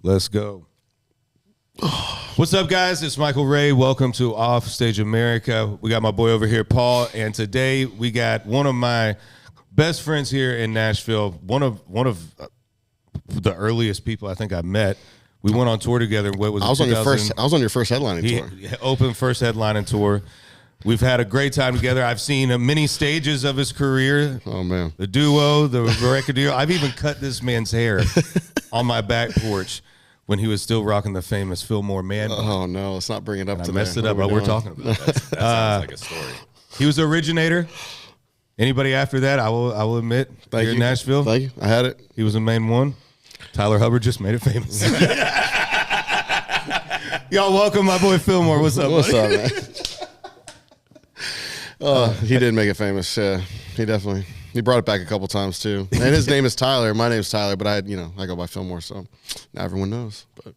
Let's go. What's up, guys? It's Michael Ray. Welcome to Offstage America. We got my boy over here, Paul, and today we got one of my best friends here in Nashville. One of the earliest people I think I met. We went on tour together. What was it? I was on your first headlining tour. Open first headlining tour. We've had a great time together. I've seen many stages of his career. Oh man, the duo, the record deal. I've even cut this man's hair on my back porch when he was still rocking the famous Filmore man. Oh no, let's not bring it up today. I messed it up. We're talking about that. That sounds like a story. He was the originator. Anybody after that, I will admit, here in Nashville. Thank you. I had it. He was the main one. Tyler Hubbard just made it famous. Y'all welcome my boy Filmore. What's up, What's up, man? He did make it famous. Yeah, he definitely. He brought it back a couple times too. And his name is Tyler. My name's Tyler, but I go by Filmore, so now everyone knows. But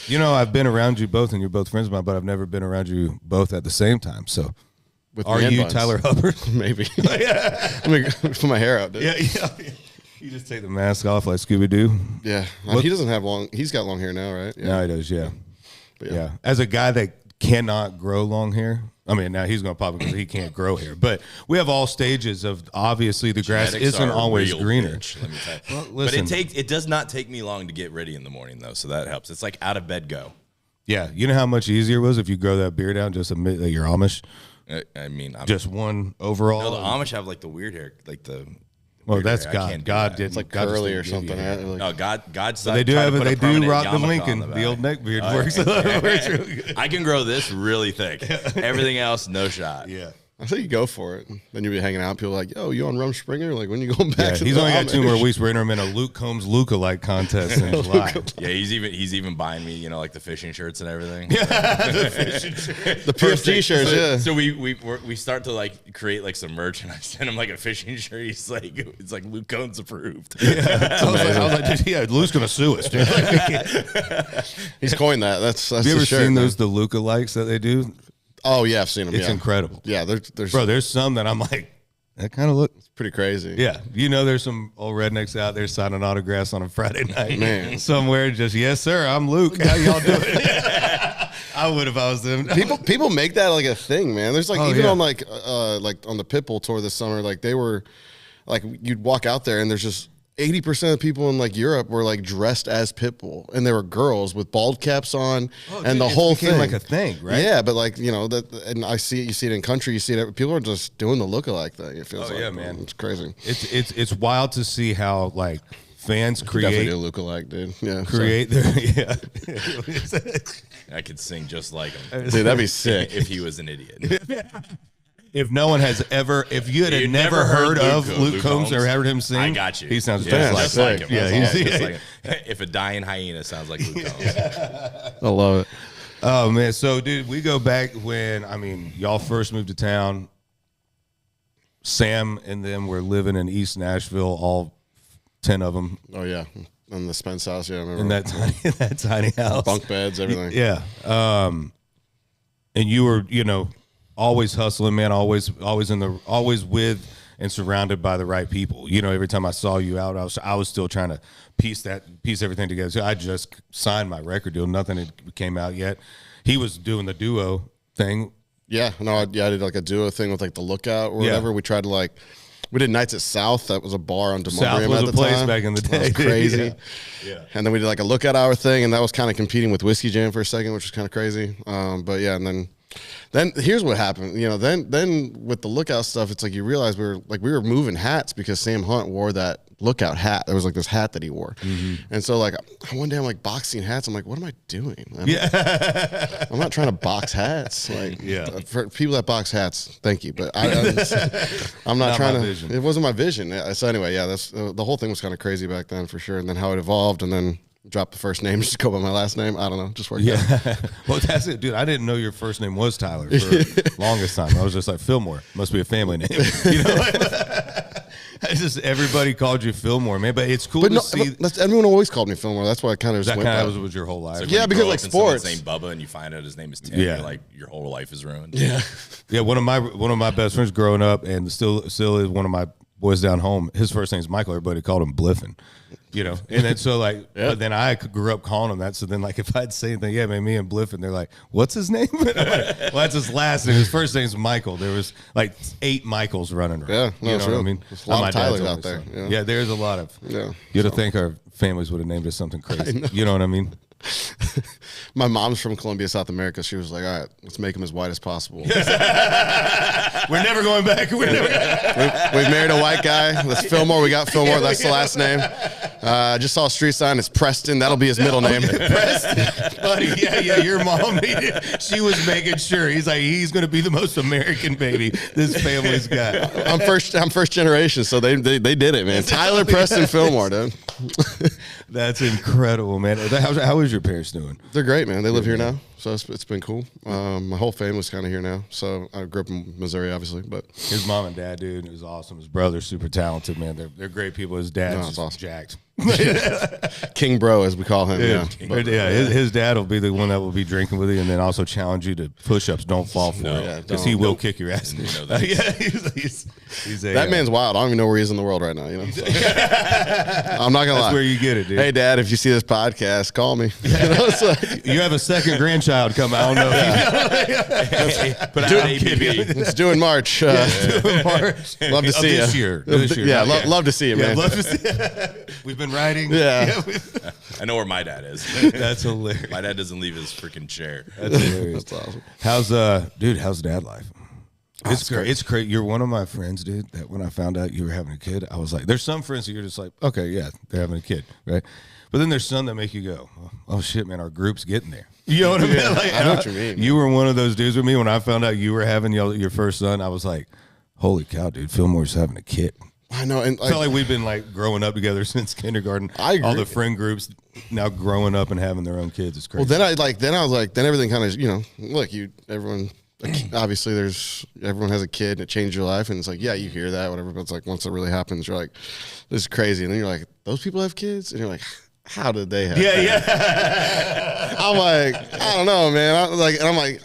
I've been around you both, and you're both friends of mine, but I've never been around you both at the same time. So, are you buns. Tyler Hubbard? Maybe. Let me put my hair out, dude. Yeah. You just take the mask off like Scooby Doo. Yeah, he doesn't have long. He's got long hair now, right? Yeah. Now he does. Yeah. But yeah. As a guy that cannot grow long hair. I mean, now he's going to pop because he can't grow hair. But we have all stages of, obviously, the grass isn't always greener. Bitch, let me tell you. Well, listen, but it does not take me long to get ready in the morning, though, so that helps. It's like out of bed go. Yeah. You know how much easier it was if you grow that beard out, just admit that you're Amish? I mean, just one overall? No, the Amish have, like, the weird hair, like the... Well, that's God. God did. It's like curly or something. Yeah. No, God. So they do have it. They do rock the Lincoln. The old neck beard works. I can grow this really thick. Everything else, no shot. Yeah. I say you go for it. Then you'll be hanging out. People are like, yo, you on Rumspringa? Like, when you going back? Yeah, to he's the only got 2 more Amish? weeks. We're entering him in a Luke Combs lookalike contest in July. Yeah, he's even buying me, like the fishing shirts and everything. Yeah, the fishing shirts. The PFG shirts. Yeah. So we start to like create like some merch, and I sent him like a fishing shirt. He's like, it's like Luke Combs approved. Yeah. I was like, dude, yeah, Luke's gonna sue us. Dude. He's coined that. That's Have you ever shirt, seen man. the lookalikes that they do? Oh yeah, I've seen them. It's incredible. Yeah, there's there's some that I'm like, that kind of look pretty crazy. Yeah, there's some old rednecks out there signing autographs on a Friday night, man. Somewhere, just yes sir, I'm Luke. How y'all doing? I would if I was them. People make that like a thing, man. There's like on like on the Pitbull tour this summer, like they were like you'd walk out there and there's just 80% of people in like Europe were like dressed as Pitbull, and they were girls with bald caps on, and the whole thing like a thing, right? Yeah, but like that, and you see it in country, you see it. People are just doing the lookalike thing. It feels like, yeah, man, it's crazy. It's wild to see how like fans create definitely do lookalike, dude. Yeah, create their I could sing just like him, dude. That'd be sick if he was an idiot. If no one has ever, if you had never heard of Luke Combs or heard him sing, I got you. He sounds just like him. Yeah, just like him. If a dying hyena sounds like Luke Combs. I love it. Oh man, so dude, we go back when y'all first moved to town. Sam and them were living in East Nashville, all 10 of them. Oh yeah, in the Spence house. Yeah, I remember. In that tiny house, bunk beds, everything. Yeah, and you were always hustling, man. Always with and surrounded by the right people. Every time I saw you out, I was still trying to piece everything together. So I just signed my record deal. Nothing had came out yet. He was doing the duo thing. Yeah, no, I did like a duo thing with like the Lookout or whatever. We tried to we did Nights at South. That was a bar on Demumbrium was at the a place time. back in the day. That was crazy. Yeah. And then we did like a Lookout Hour thing, and that was kind of competing with Whiskey Jam for a second, which was kind of crazy. But yeah, and then here's what happened. Then with the Lookout stuff, it's like you realize we were moving hats because Sam Hunt wore that Lookout hat. There was like this hat that he wore, and so like one day I'm like boxing hats. I'm like, what am I doing? I'm not trying to box hats. Like, for people that box hats, thank you, but I'm not trying to. Vision. It wasn't my vision. So anyway, yeah, that's the whole thing was kind of crazy back then for sure. And then how it evolved, and then drop the first name, just go by my last name. I don't know, just work out. Well, that's it, dude. I didn't know your first name was Tyler for the longest time. I was just like, Filmore must be a family name. It's just everybody called you Filmore, man. But it's cool to see. Everyone always called me Filmore. That's why I kind of just went that was your whole life. Like yeah, because like sports. Name Bubba, and you find out his name is Tim. Yeah. You're like your whole life is ruined. Yeah, yeah. One of my best friends growing up, and still is one of my boys down home, his first name's Michael. Everybody called him Bliffin, you know. And then so like, but then I grew up calling him that. So then like, if I'd say anything, yeah, man, me and Bliffin, they're like, what's his name? I'm like, well, that's his last name. His first name's Michael. There was like 8 Michaels running around. Yeah, no, you know what I mean? There's a lot of Tylers out there. Yeah, there's a lot of. Yeah, you'd have think our families would have named us something crazy. You know what I mean? My mom's from Colombia, South America. She was like, all right, let's make him as white as possible. We're never going back. We've married a white guy. That's Filmore. We got Filmore. That's the last name. I just saw a street sign. It's Preston. That'll be his middle name. Preston. Buddy, yeah. Your mom, she was making sure. He's like, he's going to be the most American baby this family's got. I'm first generation, so they did it, man. Tyler, Preston, Filmore, dude. That's incredible, man. How is your parents doing? They're great, man. They live here now, so it's been cool. My whole family's kind of here now. So I grew up in Missouri, obviously, but his mom and dad, dude, is awesome. His brother's super talented, man. They're great people. His dad's just awesome. Jacked. King Bro, as we call him. His dad will be the one that will be drinking with you, and then also challenge you to push-ups. Don't fall for it, because he will kick your ass. He's that man's wild. I don't even know where he is in the world right now. You know, so. I'm not gonna lie. That's where you get it, dude. Hey, Dad, if you see this podcast, call me. You know, you have a second grandchild coming. I don't know. It's due in March. Love to see you this year. Yeah, love to see you, man. Love to see. We've been riding. Yeah. I know where my dad is. That's hilarious. My dad doesn't leave his freaking chair. That's hilarious. That's awesome. How's dad life? It's great. It's great. You're one of my friends, dude, that when I found out you were having a kid, I was like, there's some friends that you're just like, okay, yeah, they're having a kid, right? But then there's some that make you go, oh shit, man, our group's getting there. You know what I mean? Like, I know what you mean. You were one of those dudes with me when I found out you were having your first son. I was like, holy cow, dude, Fillmore's having a kid. I know, and I felt like we've been like growing up together since kindergarten. I agree. All the friend groups now growing up and having their own kids. It's crazy. Well, then I was like, then everything kind of, look, everyone. Obviously, everyone has a kid and it changed your life, and it's like, yeah, you hear that, whatever. But it's like once it really happens, you're like, this is crazy, and then you're like, those people have kids, and you're like, how did they have? Yeah. I'm like, I don't know, man. I'm like,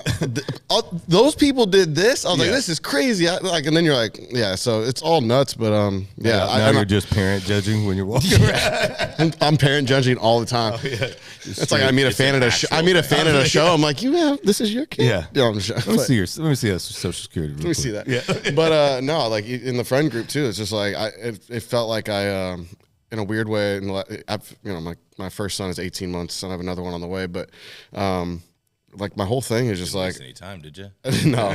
those people did this. I was like, this is crazy. And then you're like, yeah. So it's all nuts, but yeah. Now you're just parent judging when you're walking around. I'm parent judging all the time. Oh, yeah. It's like I meet a fan at a show. I'm like, this is your kid. Yeah. Let me see that social security. Let me see that. Yeah. But no, like in the friend group too. It's just like it felt like I. In a weird way, my first son is 18 months, and I have another one on the way. But like my whole thing is just like, any time, did you? No,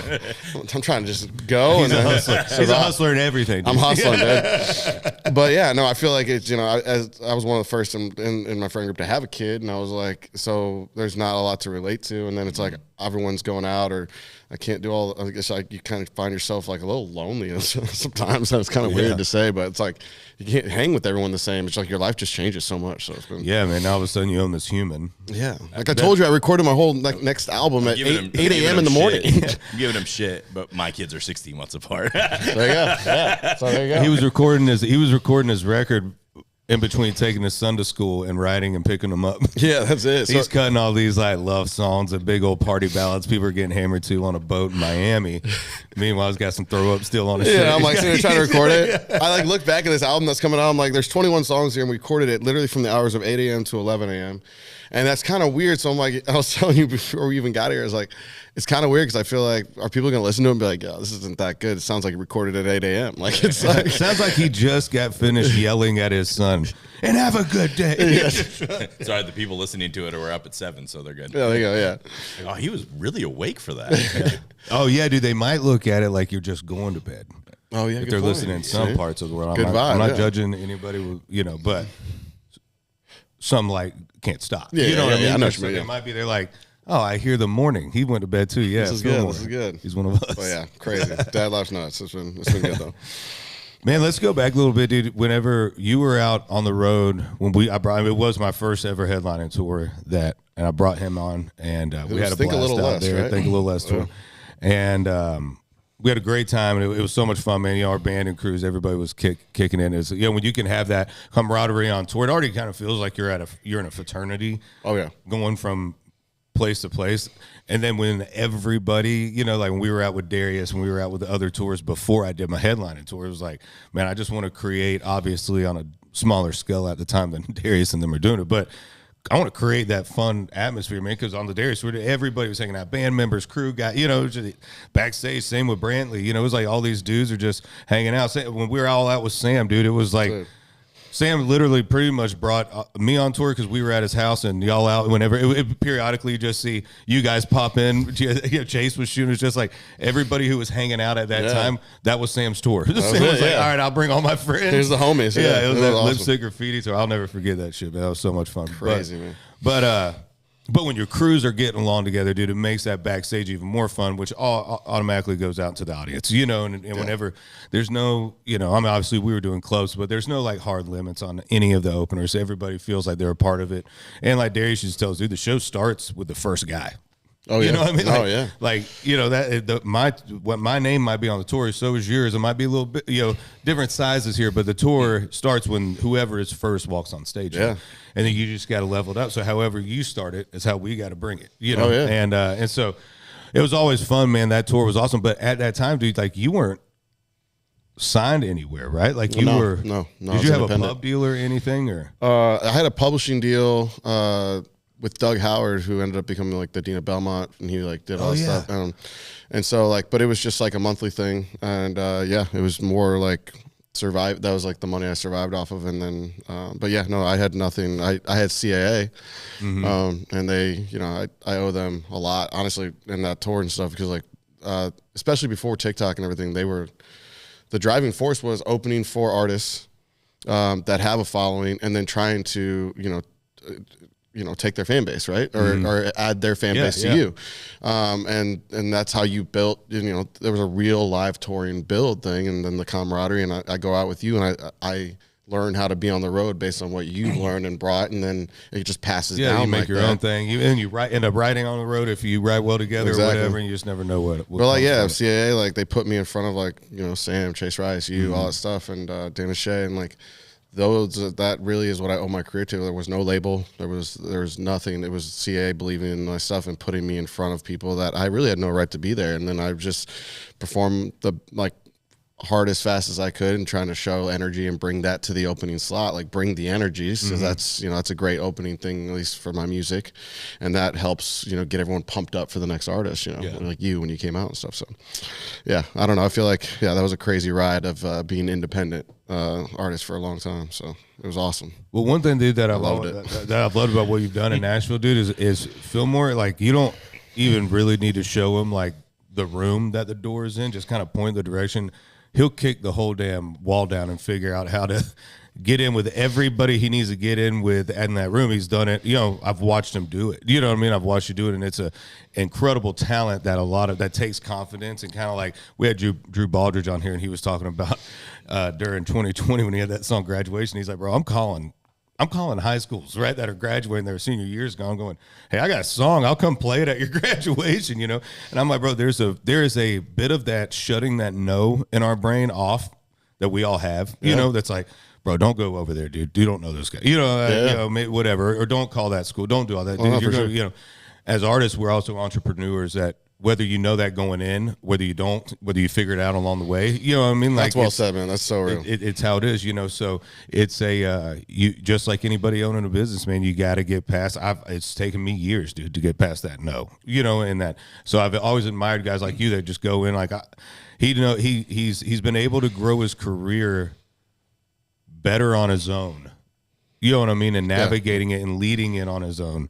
I'm trying to just go. He's a hustler. He's a hustler in everything. Dude. I'm hustling, dude. But yeah, no, I feel like it's as I was one of the first in my friend group to have a kid, and I was like, so there's not a lot to relate to, and then it's like everyone's going out or. I can't do all. I guess you kind of find yourself like a little lonely sometimes. That's kind of weird to say, but it's like you can't hang with everyone the same. It's like your life just changes so much. So it's been man. Now all of a sudden you own this human. Yeah, like I told you, I recorded my whole next album at 8 a.m. in the morning. I'm giving him shit, but my kids are 16 months apart. There you go. Yeah, so there you go. He was recording his record. In between taking his son to school and riding and picking him up. Yeah, that's it. He's cutting all these like love songs and big old party ballads people are getting hammered to on a boat in Miami. Meanwhile, he's got some throw up still on his shirt. I'm like sitting there trying to record it. I like look back at this album that's coming out. I'm like, there's 21 songs here, and we recorded it literally from the hours of 8 a.m. to 11 a.m. And that's kind of weird. So I'm like, I was telling you before we even got here, I was like, it's kind of weird because I feel like, are people going to listen to it and be like, oh, this isn't that good? It sounds like he recorded at 8 a.m. Like, it's like. It sounds like he just got finished yelling at his son, and have a good day. Sorry, the people listening to it were up at 7, so they're good. Yeah, there you go, yeah. Oh, he was really awake for that. Oh, yeah, dude, they might look at it like you're just going to bed. Oh, yeah, if they're listening in some parts of the world. I'm not judging anybody, but some like can't stop. Yeah, you know what I mean? I know what you mean. They might be, they're like, oh, I hear the morning. He went to bed too. Yeah, this is good. This is good. He's one of us. Oh yeah, crazy. Dad life's nuts. It's been good though. Man, let's go back a little bit, dude. Whenever you were out on the road, it was my first ever headlining tour and I brought him on, and we had a blast out there. Right? Think a little less tour, and we had a great time, and it was so much fun, man. Our band and crews, everybody was kicking in. It's when you can have that camaraderie on tour, it already kind of feels like you're in a fraternity. Oh yeah, going from place to place. And then when everybody, you know, like when we were out with Darius, when we were out with the other tours before I did my headlining tour, it was like, man, I just want to create, obviously on a smaller scale at the time than Darius and them were doing it, but I want to create that fun atmosphere, man, because on the Darius tour, everybody was hanging out, band members, crew guy, you know, just backstage, same with Brantley, you know, it was like all these dudes are just hanging out. When we were all out with Sam, dude, it was like, Sam literally pretty much brought me on tour because we were at his house and y'all out whenever. It periodically you just see you guys pop in. You know, Chase was shooting. It's just like everybody who was hanging out at that time, that was Sam's tour. Sam was like, all right, I'll bring all my friends. Here's the homies. Yeah, it was that awesome. Lipstick Graffiti tour. I'll never forget that shit, man. That was so much fun. Crazy, man. But when your crews are getting along together, dude, it makes that backstage even more fun, which all automatically goes out to the audience, you know, and whenever there's no, you know, I mean, obviously we were doing close, but there's no like hard limits on any of the openers. Everybody feels like they're a part of it. And like Darius just tells, dude, the show starts with the first guy. Oh, yeah. You know what I mean? Like, oh, yeah. Like, you know, that my name might be on the tour, so is yours. It might be a little bit, you know, different sizes here, but the tour starts when whoever is first walks on stage. Yeah. And then you just got to level it up. So however you start it is how we got to bring it, you know? Oh, yeah. And so it was always fun, man. That tour was awesome. But at that time, dude, like you weren't signed anywhere, right? Like you were. No. Did you have a pub deal or anything? Or I had a publishing deal with Doug Howard, who ended up becoming like the Dean of Belmont, and he like did all this stuff. And so like, but it was just like a monthly thing, and it was more like survive. That was like the money I survived off of, and then, but yeah, no, I had nothing. I had CAA, and they, you know, I owe them a lot, honestly, in that tour and stuff, because like, especially before TikTok and everything, the driving force was opening for artists that have a following, and then trying to, take their fan base, right? Or add their fan base to you. And that's how you built, there was a real live touring build thing, and then the camaraderie, and I go out with you, and I learn how to be on the road based on what you learned and brought, and then it just passes down. You make like your that. own thing. You end up riding on the road if you ride well together or whatever, and you just never know what well, like, CAA, like, they put me in front of, like, Sam, Chase Rice, all that stuff, and Dan Shea, and, like, that really is what I owe my career to. There was no label. There was nothing. It was CAA believing in my stuff and putting me in front of people that I really had no right to be there. And then I just performed the hard as fast as I could, and trying to show energy and bring that to the opening slot, like bring the energy. So that's a great opening thing, at least for my music. And that helps, get everyone pumped up for the next artist, like you, when you came out and stuff. So yeah, I don't know. I feel like, that was a crazy ride of being independent artist for a long time. So it was awesome. Well, one thing, dude, that I've loved about what you've done in Nashville, dude, is Filmore. Like, you don't even really need to show him like the room that the door is in. Just kind of point the direction. He'll kick the whole damn wall down and figure out how to get in with everybody he needs to get in with in that room. He's done it. I've watched him do it. You know what I mean? I've watched you do it, and it's a incredible talent that takes confidence, and kind of like we had Drew Baldridge on here, and he was talking about during 2020 when he had that song Graduation. He's like, bro, I'm calling high schools, right, that are graduating their senior years going, hey, I got a song. I'll come play it at your graduation, And I'm like, bro, there is a bit of that shutting that no in our brain off that we all have, that's like, bro, don't go over there, dude. You don't know those guys, whatever, or don't call that school. Don't do all that. Dude, you're as artists, we're also entrepreneurs that, whether you know that going in, whether you don't, whether you figure it out along the way, you know what I mean? Like, that's well said, man. That's so real. It's how it is, So it's you just like anybody owning a business, man. You got to get past. It's taken me years, dude, to get past that no, and that. So I've always admired guys like you that just go in like he's been able to grow his career better on his own. You know what I mean? And navigating it and leading it on his own.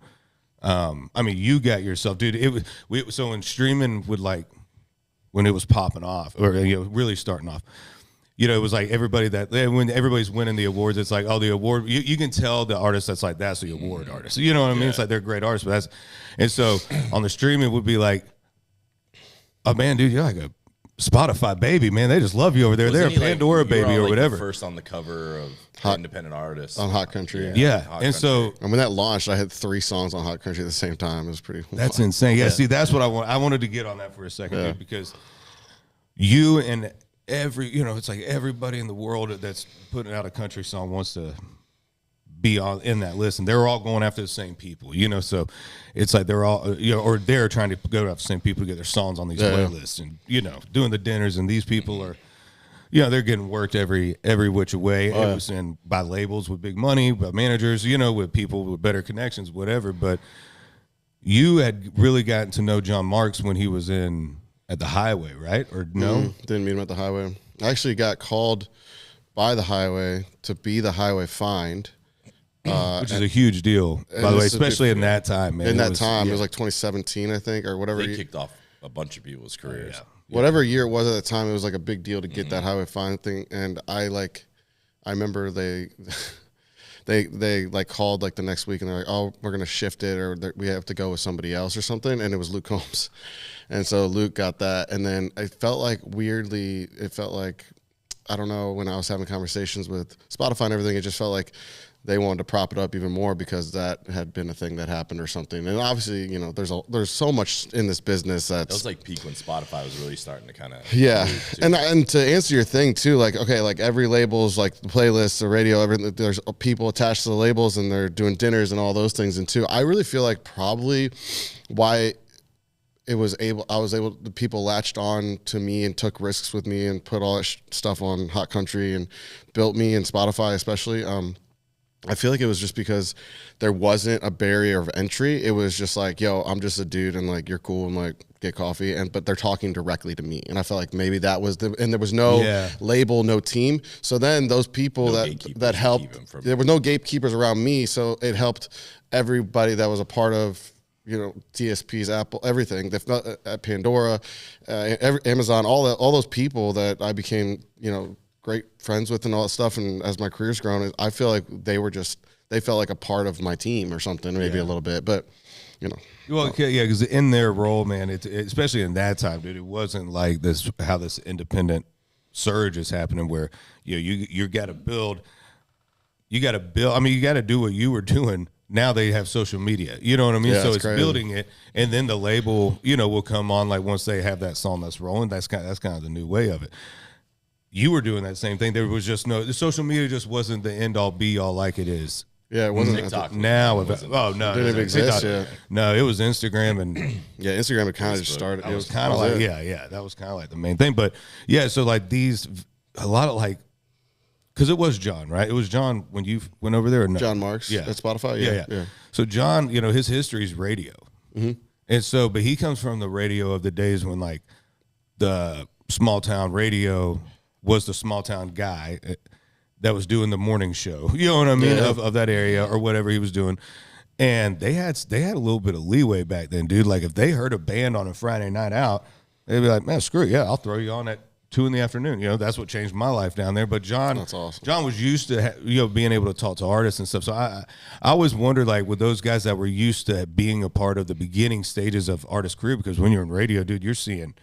I mean, you got yourself, dude. So when streaming would when it was popping off, or really starting off, it was like when everybody's winning the awards, it's like, oh, the award. You can tell the artist that's like, that's the award artist. You know what I mean? It's like they're great artists, but and so on the streaming would be like, oh man, dude, you're like a Spotify baby, man. They just love you over there. They're a Pandora baby or whatever. First on the cover of Independent Artists on Hot Country. Yeah. Hot and Country. so when that launched, I had 3 songs on Hot Country at the same time. It was pretty. That's insane. Yeah. See, that's what I want. I wanted to get on that for a second, dude, because you and it's like everybody in the world that's putting out a country song wants to be in that list, and they're all going after the same people, you know. So it's like they're all, you know, or they're trying to go after the same people to get their songs on these playlists, and you know, doing the dinners. And these people are, you know, they're getting worked every which way. It was in by labels with big money, by managers, you know, with people with better connections, whatever. But you had really gotten to know John Marks when he was at the Highway, right? Or no? Didn't meet him at the Highway. I actually got called by the Highway to be the Highway find. Which is a huge deal, by the way, especially in that time, man. In that time, it was like 2017, I think, or whatever. They kicked off a bunch of people's careers. Whatever year it was at the time, it was like a big deal to get that Highway find thing. And I remember they like called like the next week and they're like, oh, we're going to shift it, or we have to go with somebody else or something. And it was Luke Combs. And so Luke got that. And then it felt like I don't know, when I was having conversations with Spotify and everything, it just felt like they wanted to prop it up even more because that had been a thing that happened or something. And obviously, you know, there's so much in this business that was like peak when Spotify was really starting to kind of And to answer your thing too, like, okay, like every label's like the playlists, the radio, everything. There's people attached to the labels and they're doing dinners and all those things. And too, I really feel like probably why I was able, the people latched on to me and took risks with me and put all that stuff on Hot Country and built me and Spotify especially. I feel like it was just because there wasn't a barrier of entry. It was just like, yo, I'm just a dude and like, you're cool and like get coffee. But they're talking directly to me. And I felt like maybe that was and there was no label, no team. So then those people that helped, there were no gatekeepers around me. So it helped everybody that was a part of, you know, DSPs, Apple, everything, at Pandora, Amazon, all those people that I became, you know, great friends with and all that stuff. And as my career's grown, I feel like they felt like a part of my team or something, maybe a little bit, but you know. Well, yeah, because in their role, man, especially in that time, dude, it wasn't like how this independent surge is happening where, you know, you got to build. I mean, you got to do what you were doing. Now they have social media, you know what I mean? Yeah, so it's crazy. building it, and then the label, you know, will come on like once they have that song that's rolling. That's kind of the new way of it. You were doing that same thing. There was just the social media just wasn't the end all be all like it is. Yeah, it wasn't TikTok. Now, no, didn't exist. Yeah. No, it was Instagram and Instagram had kind of just started. It was kind of like that was kind of like the main thing. But yeah, so like a lot of like, because it was John, right? It was John when you went over there. Or no? John Marks, at Spotify. Yeah. So John, you know, his history is radio, and so but he comes from the radio of the days when like the small town radio was the small town guy that was doing the morning show, you know what I mean, of that area or whatever he was doing. And they had a little bit of leeway back then, dude. Like if they heard a band on a Friday night out, they'd be like, man, screw it. Yeah, I'll throw you on at 2 PM. You know, that's what changed my life down there. But John, that's awesome. John was used to, being able to talk to artists and stuff. So I always wondered, like, with those guys that were used to being a part of the beginning stages of artist career, because when you're in radio, dude, you're seeing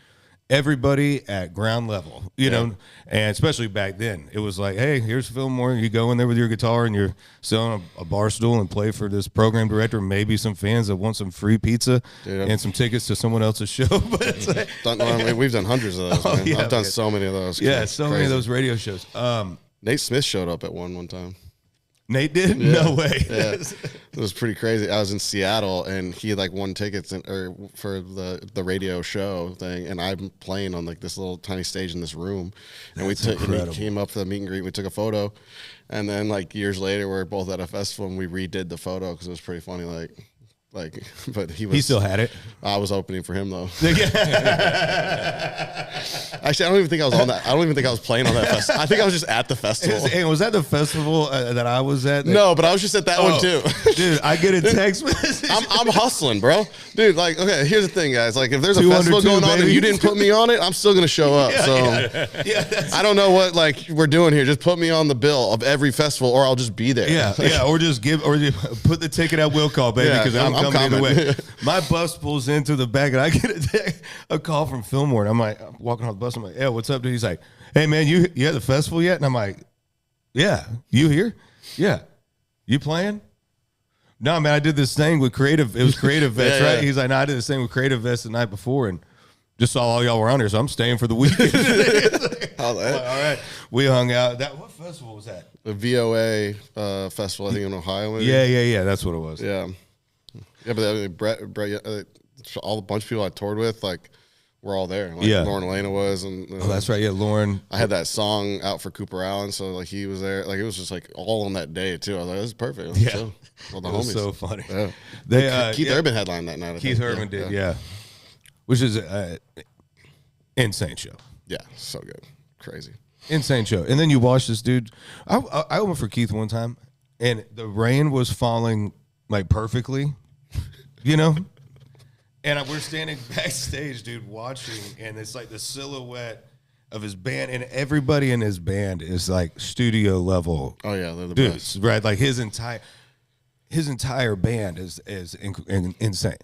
everybody at ground level, you know, and especially back then, it was like, hey, here's Filmore. You go in there with your guitar and you're selling a bar stool and play for this program director, maybe some fans that want some free pizza and some tickets to someone else's show. But it's like, we've done hundreds of those. Man. I've done so many of those. Yeah, so many of those radio shows. Nate Smith showed up at one time. Nate did? Yeah. No way. Yeah. It was pretty crazy. I was in Seattle and he like won tickets for the radio show thing, and I'm playing on like this little tiny stage in this room. And and he came up for the meet and greet. We took a photo, and then like years later, we're both at a festival and we redid the photo because it was pretty funny. But he still had it. I was opening for him though. Actually, I don't even think I was on that. I don't even think I was playing on that festival. I think I was just at the festival. And was that the festival that I was at? No, but I was just at that one too. Dude, I get a text message. I'm hustling, bro. Dude, like, okay, here's the thing, guys. Like, if there's a festival going on and you didn't put me on it, I'm still gonna show up. I don't know what like we're doing here. Just put me on the bill of every festival, or I'll just be there. Or just put the ticket at will call, baby, because I'm coming either way. My bus pulls into the back, and I get a call from Filmore, and I'm like, I'm walking off the bus. I'm like, yeah, what's up, dude? He's like, hey, man, you at the festival yet? And I'm like, yeah. You here? Yeah. You playing? No, man, I did this thing with Creative. It was Creative Vets, right? He's like, no, I did this thing with Creative Vets the night before, and just saw all y'all were on here, so I'm staying for the weekend. All All right, we hung out. What festival was that? The VOA festival, I think in Ohio. Maybe? Yeah. That's what it was. Yeah. Yeah, but Brett, all the bunch of people I toured with, like, were all there. Like, Lauren Elena was, and Oh, that's right. Yeah, Lauren. I had that song out for Cooper Allen, so like he was there. Like it was just like all on that day too. I was like, this is perfect. Let's chill. All the It was homies. so funny. Yeah. They Keith Urban headlined that night. I Keith think. Urban did, yeah. Which is insane show. Yeah, so good, crazy. Insane show. And then you watch this dude. I went for Keith one time, and the rain was falling like perfectly, you know? And we're standing backstage, dude, watching, and it's like the silhouette of his band, and everybody in his band is like studio level. Oh yeah, they're the dudes, best. right? Like his entire band is insane.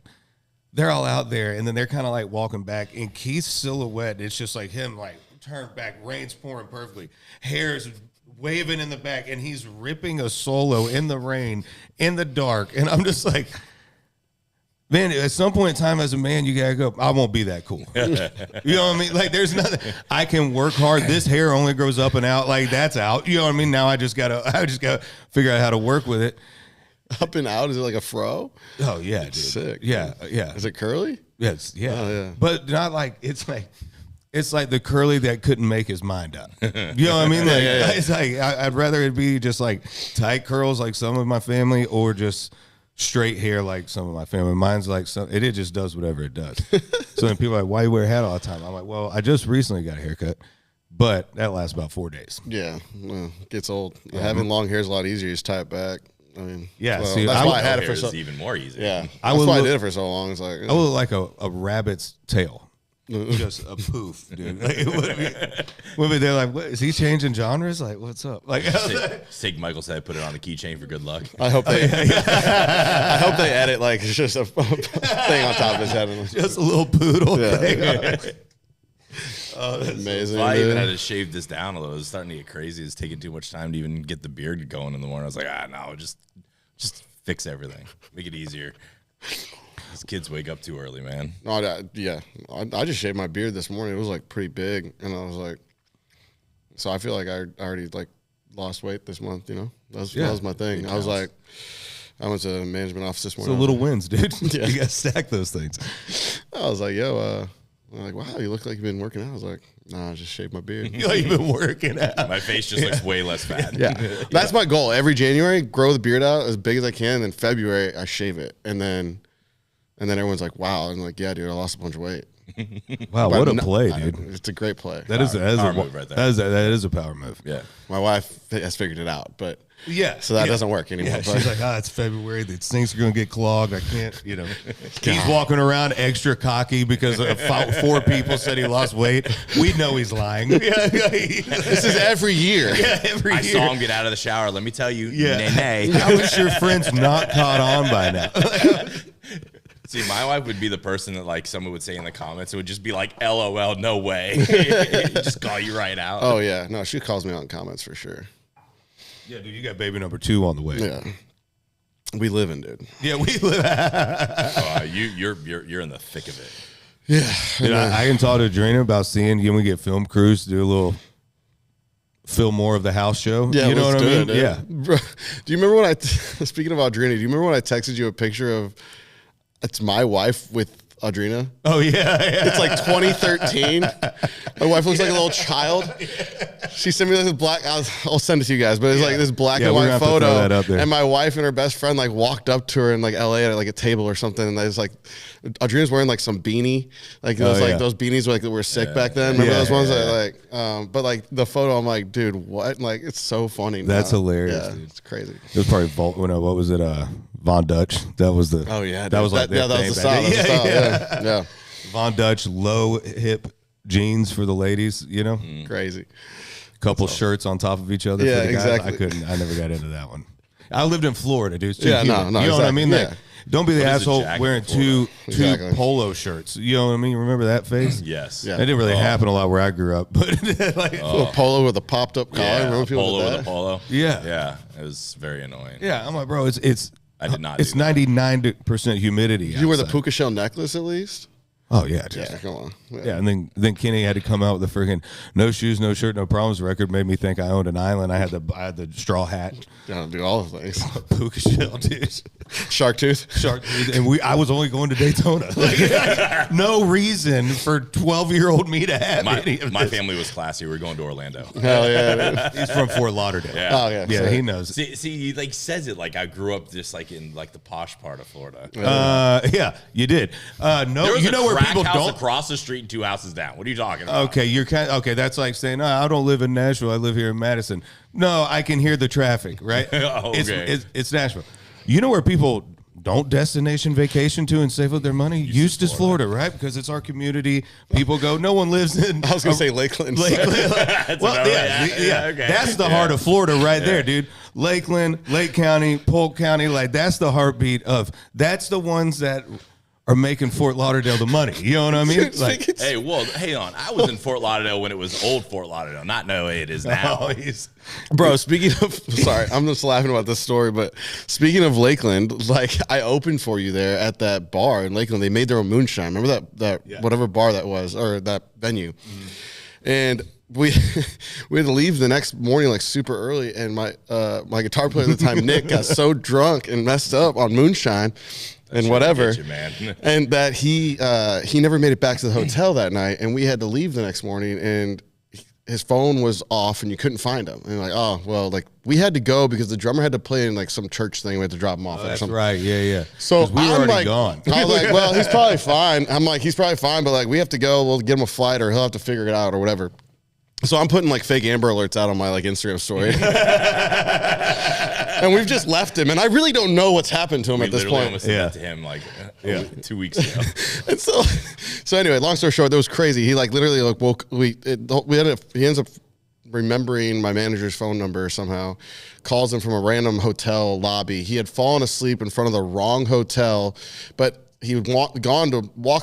They're all out there, and then they're kind of like walking back, and Keith's silhouette, it's just like him, like turned back, rain's pouring perfectly, hair's waving in the back, and he's ripping a solo in the rain, in the dark, and I'm just like, man, at some point in time as a man, you gotta go, I won't be that cool. You know what I mean? Like there's nothing, I can work hard. This hair only grows up and out. Like that's out. You know what I mean? Now I just gotta figure out how to work with it. Up and out? Is it like a fro? Oh yeah, dude. Sick. Yeah. Is it curly? Yes, yeah. Oh, yeah. But not like it's like the curly that couldn't make his mind up. You know what I mean? Like, it's like I'd rather it be just like tight curls like some of my family, or just straight hair like some of my family. Mine's like it just does whatever it does. So then people are like, why you wear a hat all the time? I'm like, well, I just recently got a haircut, but that lasts about 4 days. Yeah, well, it gets old. Having long hair is a lot easier. You just tie it back. I mean, Yeah, well, see, that's why I had it for Hair so. is even more easy. Yeah, I that's would why I look- did it for so long. It's like I look like a rabbit's tail. Just a poof, dude. Like, women, they're like, what, is he changing genres? Like, what's up? Like, Take Michael's head, put it on the keychain for good luck. I hope they. I hope they edit like it's just a thing on top of his head. just a little poodle thing. Amazing. So I dude. even had to shave this down a little. It was starting to get crazy. It's taking too much time to even get the beard going in the morning. I was like, no, just fix everything. Make it easier. These kids wake up too early, man. No, I just shaved my beard this morning. It was like pretty big, and I was like, so I feel like I already like lost weight this month. You know, that was my thing. I was like, I went to the management office this morning. So little wins, dude. Yeah. You gotta stack those things. I was like, yo, I'm like, wow, you look like you've been working out. I was like, nah, I just shaved my beard. You know, you've been working out. My face just looks way less fat. Yeah, that's my goal. Every January, grow the beard out as big as I can. And then February, I shave it, and then everyone's like, wow. And I'm like, yeah, dude, I lost a bunch of weight. Wow, But what a no, play, dude. It's a great play. That is Power a move right there. that is a power move. Yeah. My wife has figured it out, but Yeah. so that doesn't work anymore. Yeah, but she's like, it's February. The sinks are going to get clogged. I can't, you know. He's walking around extra cocky because 4 people said he lost weight. We know he's lying. this is every year. Yeah, every I year. saw him get out of the shower. Let me tell you, nay. How is your friends not caught on by now? See, my wife would be the person that like someone would say in the comments. It would just be like, LOL, no way. Just call you right out. Oh yeah, no, she calls me out in comments for sure. Yeah, dude, you got baby number 2 on the way. Yeah, we live in, dude. Yeah, we live. You're in the thick of it. Yeah, Dude, I can talk to Adrena about seeing you when we get film crews to do a little Filmore of the house show. yeah. You know let's what I do mean? it, dude. Yeah. Bro, do you remember when speaking of Audrina? Do you remember when I texted you a picture of it's my wife with Audrina? Oh yeah. It's like 2013. My wife looks like a little child. She sent me like this black. I'll send it to you guys, but it's like this black and we're white gonna have to throw photo. that up there. And my wife and her best friend like walked up to her in like LA at like a table or something, and there's like Audrina's wearing like some beanie, like those those beanies like that were sick back then. Remember those ones? That, like, but like the photo, I'm like, dude, what? Like it's so funny. That's now. hilarious, Yeah, dude. it's crazy. It was probably what was it? Von Dutch. That was the. Oh yeah, that dude. was like that was the style. That was the style. Yeah. Von Dutch low hip jeans for the ladies. You know, Crazy. couple shirts on top of each other. Yeah, for the guys. exactly. I never got into that one. I lived in Florida, dude. It's too Yeah, humid. no, you know what I mean? exactly, Like, don't be the What is a asshole jacket wearing in Florida? two Exactly. polo shirts. You know what I mean? Remember that phase? Yes. Yeah. That didn't really happen a lot where I grew up, but like, Little polo with a popped up collar. Yeah, Remember a people polo did with that? a polo. Yeah. Yeah. It was very annoying. yeah, I'm like, bro, it's I did not It's do that. 99% humidity. Did you wear the outside. puka shell necklace at least? Oh yeah, just, Yeah, come on. yeah. And then Kenny had to come out with the freaking no shoes, no shirt, no problems record. Made me think I owned an island. I had the straw hat, Gotta do all the things. puka shell, dude. Shark tooth. And I was only going to Daytona. Like, no reason for 12-year-old me to have any of My this. family was classy. We were going to Orlando. Hell yeah. He's from Fort Lauderdale. Yeah. Oh yeah. Yeah, so- he knows. See, he like says it like I grew up just like in like the posh part of Florida. Yeah, you did. No, There was you a know where crack people house don't. across the street and 2 houses down. What are you talking about? Okay, you're kind. Okay, that's like saying, I don't live in Nashville. I live here in Madison. No, I can hear the traffic. Right? Oh, okay. It's Nashville. You know where people don't destination vacation to and save up their money? Eustis, Florida, right? Because it's our community. People go. No one lives in. I was gonna say Lakeland. Lakeland. Well, another- yeah. okay. That's the heart of Florida right there, dude. Lakeland, Lake County, Polk County, like that's the heartbeat of. That's the ones that are making Fort Lauderdale the money. You know what I mean? Like, Hey, well, hang on. I was in Fort Lauderdale when it was old Fort Lauderdale, not no way it is now. oh, he's. Bro, speaking of, sorry, I'm just laughing about this story, but speaking of Lakeland, like I opened for you there at that bar in Lakeland. They made their own moonshine. Remember that Yeah. whatever bar that was or that venue, and we we had to leave the next morning like super early, and my guitar player at the time, Nick, got so drunk and messed up on moonshine and shit whatever, will get you, man. and that he never made it back to the hotel that night, and we had to leave the next morning, and his phone was off and you couldn't find him. And like, oh, well, like we had to go because the drummer had to play in like some church thing. We had to drop him off or That's something. right. Yeah, yeah. So 'Cause we were I'm already like, gone. I was like, well, he's probably fine. I'm like, he's probably fine, but like we have to go. We'll get him a flight or he'll have to figure it out or whatever. So I'm putting like fake Amber Alerts out on my like Instagram story. And we've just left him. And I really don't know what's happened to him We at this literally point. almost said Yeah. that to him like 2 weeks ago. And so anyway, long story short, that was crazy. He like literally like he ends up remembering my manager's phone number somehow, calls him from a random hotel lobby. He had fallen asleep in front of the wrong hotel, but he would walk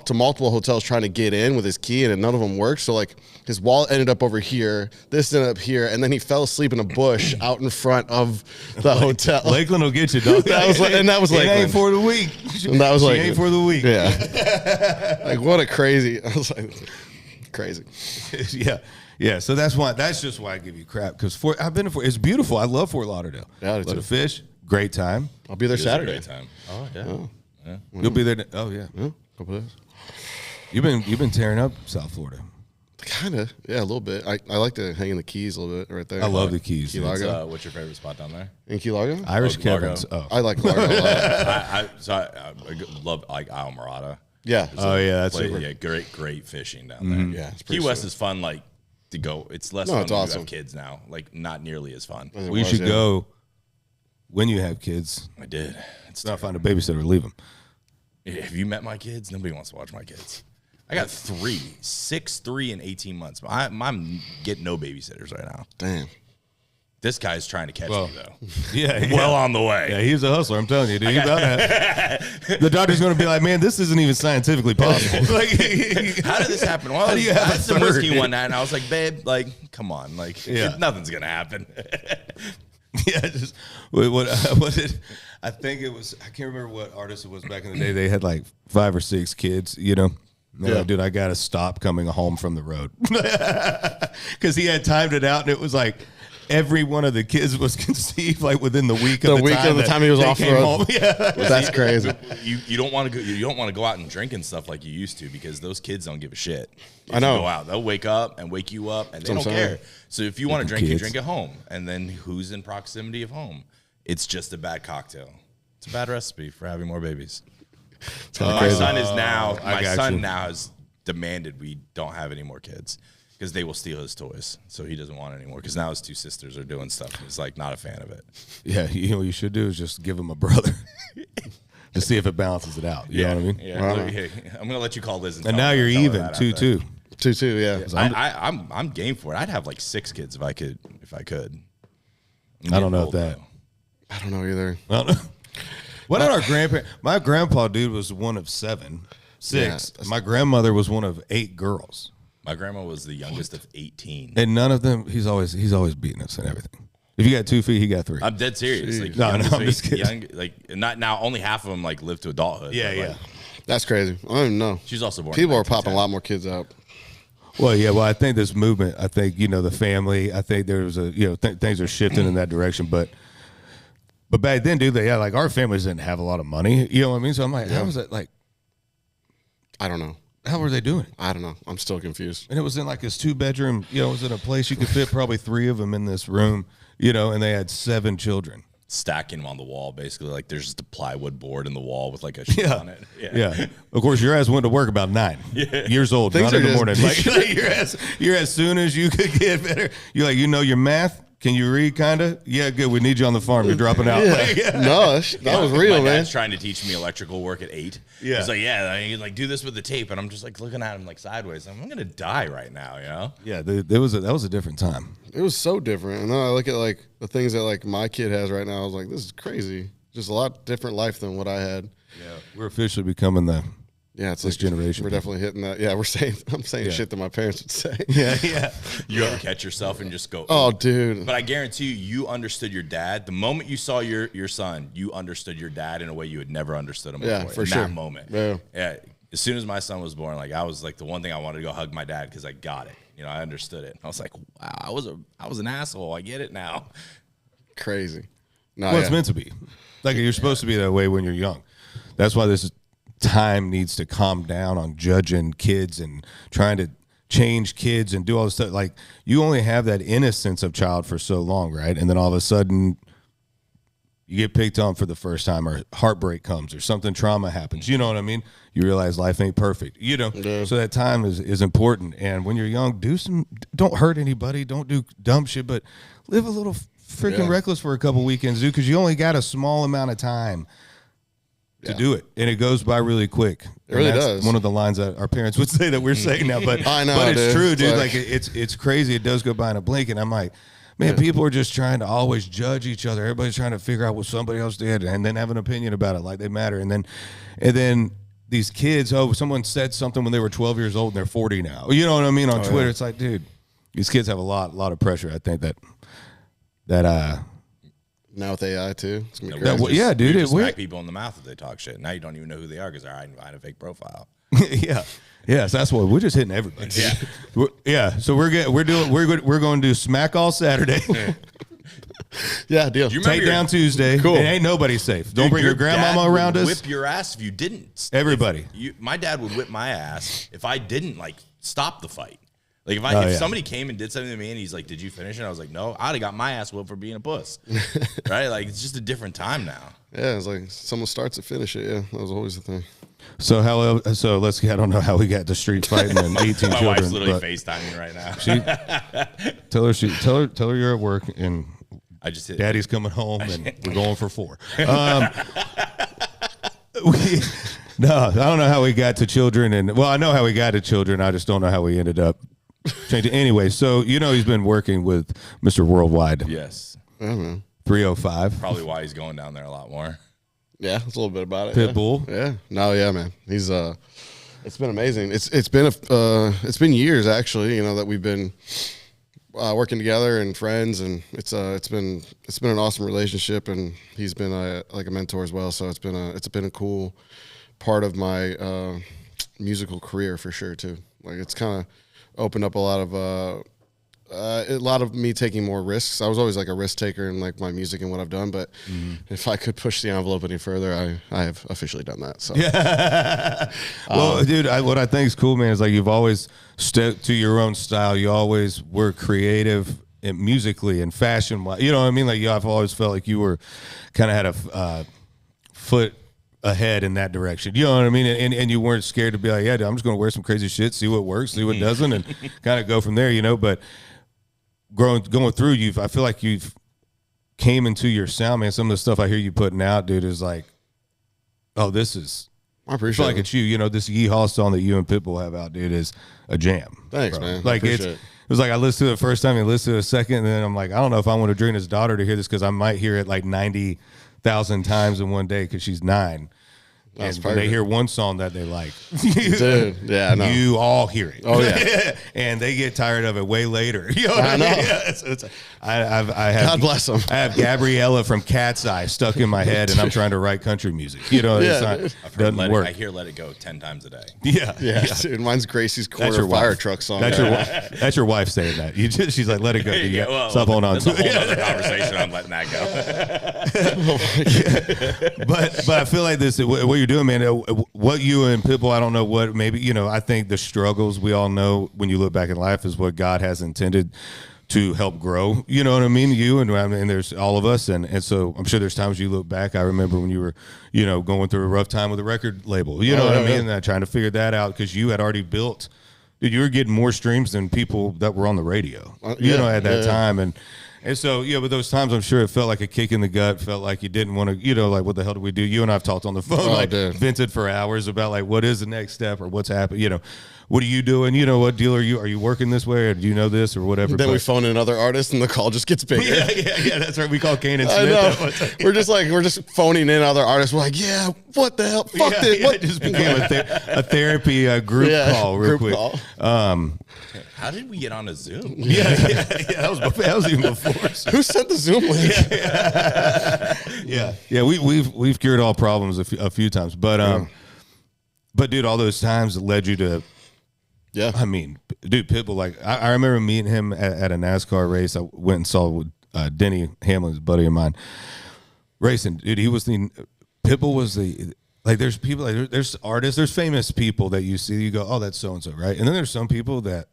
to multiple hotels trying to get in with his key, and none of them worked. So like his wallet ended up over here, this ended up here, and then he fell asleep in a bush out in front of the hotel. Lakeland will get you, dog. That was It Lakeland. ain't for the week. And that was She like ain't for the week. Yeah. Like what a crazy. I was like crazy. yeah. Yeah, so that's just why I give you crap because I've been to Fort. It's beautiful. I love Fort Lauderdale. Yeah, I do Love too. to fish. Great time. I'll be there It was a Saturday. great time. Oh yeah. Oh. You'll be there. Oh yeah. Yeah, couple days. You've been tearing up South Florida. Kind of, yeah, a little bit. I like to hang in the Keys a little bit right there. I love the Keys. Key dude. Largo. What's your favorite spot down there? In Key Largo? Irish Largo. Kevin's. Oh. I like Largo a lot. I love like Isle Morada. Yeah. Oh yeah, that's Play, super. yeah, great fishing down Mm-hmm. there. Yeah, it's Key pretty West sick. is fun. Like to go. It's less No, fun it's when you awesome. have kids now. Like not nearly as fun. It We was, should yeah. go when you have kids. I did. It's Not find a babysitter, leave them. Have you met my kids? Nobody wants to watch my kids. I got 6, 3, and 18 months. I'm getting no babysitters right now. Damn. This guy's trying to catch Well, me though. Yeah. Well on the way. Yeah, he's a hustler. I'm telling you, dude. He's about to the doctor's going to be like, man, this isn't even scientifically possible. Like, How did this happen? Well, How do you have I had a some third, whiskey dude? one night, and I was like, babe, like, come on, like, Yeah. nothing's gonna happen. yeah, just what did I think it was? I can't remember what artist it was back in the day. They had like 5 or 6 kids, you know. They're Yeah. like, dude, I got to stop coming home from the road because he had timed it out, and it was like every one of the kids was conceived like within the week of the time he was they off the came road. home. Yeah, That's crazy. You don't want to go. You don't want to go out and drink and stuff like you used to because those kids don't give a shit. If I know. You go out, they'll wake up and wake you up, and they That's don't what I'm care. saying. So if you want to drink, you kids. drink at home, and then who's in proximity of home? It's just a bad cocktail. It's a bad recipe for having more babies. My crazy. son is now. I My got son you. now has demanded we don't have any more kids because they will steal his toys. So he doesn't want any more because now his 2 sisters are doing stuff. And he's like not a fan of it. yeah. You know what you should do is just give him a brother to see if it balances it out. You know what I mean? Yeah. I'm gonna let you call Liz. And tell now her- you're tell her even that out 2-2. there. 2-2, yeah. I'm game for it. I'd have like 6 kids if I could. I don't know if Old, that. though. I don't know either. I don't know. What did our grandparents? My grandpa, dude, was one of 7, 6. Yeah. My grandmother was one of 8 girls, My grandma was the youngest of 18. and none of them. He's always beating us and everything. If you got 2 feet, he got 3. I'm dead serious. Like, No, youngest I'm of just 18, kidding. like not now. Only half of them like live to adulthood. Yeah, but, yeah. like, That's crazy. I don't even know. She's also born. People in are popping 1910. a lot more kids out. Well, yeah. Well, I think this movement. I think the family. I think there's a things are shifting in that direction. But back then, dude, like our families didn't have a lot of money. You know what I mean? So I'm like, how was it like? I don't know. How were they doing it? I don't know. I'm still confused. And it was in like this 2-bedroom. It was in a place you could fit probably 3 of them in this room. And they had 7 children. Stacking them on the wall, basically. Like there's just a plywood board in the wall with like a sheet on it. Yeah. Of course, your ass went to work about 9 years old, Things not in are the morning. just- Like you're as soon as you could get better. You're like, your math. Can you read, kind of? Yeah, good. We need you on the farm. You're dropping out. No, that was real, My man. dad's trying to teach me electrical work at 8. Yeah. He's like, like do this with the tape, and I'm just like looking at him like sideways. I'm gonna die right now, Yeah, that was a different time. It was so different. And then I look at like the things that like my kid has right now. I was like, this is crazy. Just a lot different life than what I had. Yeah, we're officially becoming the It's this like generation. We're definitely hitting that. Yeah, I'm saying shit that my parents would say. Yeah. You ever catch yourself and just go, Oh, dude. But I guarantee you understood your dad. The moment you saw your son, you understood your dad in a way you had never understood him before. Yeah, for in sure. that moment. Yeah. As soon as my son was born, like I was like the one thing I wanted to go hug my dad because I got it. I understood it. I was like, wow, I was an asshole. I get it now. Crazy. No, Well, it's meant to be. Like you're supposed to be that way when you're young. That's why this time needs to calm down on judging kids and trying to change kids and do all this stuff. Like you only have that innocence of child for so long, right? And then all of a sudden you get picked on for the first time, or heartbreak comes, or something trauma happens. You know what I mean? You realize life ain't perfect. Yeah. So that time is important. And when you're young, don't hurt anybody, don't do dumb shit, but live a little freaking reckless for a couple weekends, dude, because you only got a small amount of time to do it, and it goes by really quick. It really that's does. one of the lines that our parents would say that we're saying now, but I know, but it's dude. true, dude. Like- It's crazy. It does go by in a blink, and I'm like, man, people are just trying to always judge each other. Everybody's trying to figure out what somebody else did, and then have an opinion about it, like they matter. And then these kids, someone said something when they were 12 years old and they're 40 now. You know what I mean? On Twitter, it's like, dude, these kids have a lot of pressure. I think that Now with AI too. It's gonna be That- crazy. yeah, dude, You it just smack weird. people in the mouth if they talk shit. Now you don't even know who they are because they're hiding behind a fake profile. Yes, that's what we're just hitting everybody. So we're going to do smack all Saturday. Yeah, deal. Do you remember Take down Tuesday. Cool. It ain't nobody safe. Don't Dude, bring your grandmama dad would around us. Whip your ass if you didn't. Everybody. My dad would whip my ass if I didn't like stop the fight. Like if yeah. somebody came and did something to me and he's like, "Did you finish it?" I was like, "No." I'd have got my ass whipped for being a puss. Right? Like it's just a different time now. Yeah, it's like someone starts to finish it. Yeah, that was always the thing. So I don't know how we got to street fighting and 18 My children. wife's literally but FaceTiming right now. tell her you're at work and I just hit. Daddy's coming home and we're going for 4. No, I don't know how we got to children, I know how we got to children. I just don't know how we ended up changing. Anyway, so he's been working with Mr. Worldwide. Yes. Yeah, man. 305. Probably why he's going down there a lot more. Yeah, it's a little bit about it. Pitbull. Yeah. No, yeah, man. He's it's been amazing. It's been years actually, that we've been working together and friends, and it's been an awesome relationship, and he's been like a mentor as well. So it's been a cool part of my musical career for sure too. Like it's kind of opened up a lot of me taking more risks. I was always like a risk taker in like my music and what I've done, but if I could push the envelope any further, I have officially done that. So Well, dude, what I think is cool, man, is like you've always stuck to your own style. You always were creative and musically and fashion. You know what I mean? Like I've always felt like you were kind of had a foot ahead in that direction. You know what I mean? And you weren't scared to be like, yeah, dude, I'm just going to wear some crazy shit, see what works, see what doesn't, and kind of go from there, But going through, I feel like you've came into your sound, man. Some of the stuff I hear you putting out, dude, is like, oh, this is. I I appreciate feel like it's you. This Yeehaw song that you and Pitbull have out, dude, is a jam. Thanks, bro. man. I Like appreciate it was like I listened to it the first time and listened to it a second, and then I'm like, I don't know if I want to dream his daughter to hear this because I might hear it like 90,000 times in one day because she's 9. And That's when they perfect. hear one song that they like, Dude, yeah, I know. you all hear it. Oh, yeah. And they get tired of it way later. You know what I know. mean? Yeah, I have God bless 'em. I have Gabriella from Cat's Eye stuck in my head, and I'm trying to write country music. You know, Yeah, it's dude. not doesn't work. I hear "Let It Go" 10 times a day. Yeah, Yeah, dude, mine's Gracie's That's Quarter your Fire wife. Truck song. That's your wife saying that. She's like, let it go. You stop holding on That's to a whole it. other conversation. I'm letting that go. But I feel like this, what you're doing, man, what you and Pitbull, I don't know what, maybe, you know, I think the struggles we all know when you look back in life is what God has intended to help grow. You know what I mean? You and I mean, there's all of us. And so I'm sure there's times you look back. I remember when you were, you know, going through a rough time with a record label. You know what I mean? And trying to figure that out because you had already built, dude, you were getting more streams than people that were on the radio, you know, at that time. And so, yeah, but those times I'm sure it felt like a kick in the gut, felt like you didn't want to, you know, like, what the hell do we do? You and I have talked on the phone, vented for hours about, like, what is the next step or what's happening, you know. What are you doing? You know, what deal are you working this way or do you know this or whatever? Then we phone in another artist and the call just gets bigger. Yeah, that's right. We call Kane and I Smith. know. We're just phoning in other artists. We're like, yeah, what the hell? Fuck this. Yeah, What? it just became a therapy group call real quick. Call. How did we get on a Zoom? Yeah, that was even before. Who sent the Zoom link? Yeah. We've cured all problems a few times, but dude, all those times led you to. Yeah. I mean, dude, Pitbull, like, I remember meeting him at a NASCAR race. I went and saw with Denny Hamlin's buddy of mine racing. Dude, Pitbull was like, there's people, like, there's artists, there's famous people that you see, you go, oh, that's so-and-so, right? And then there's some people that,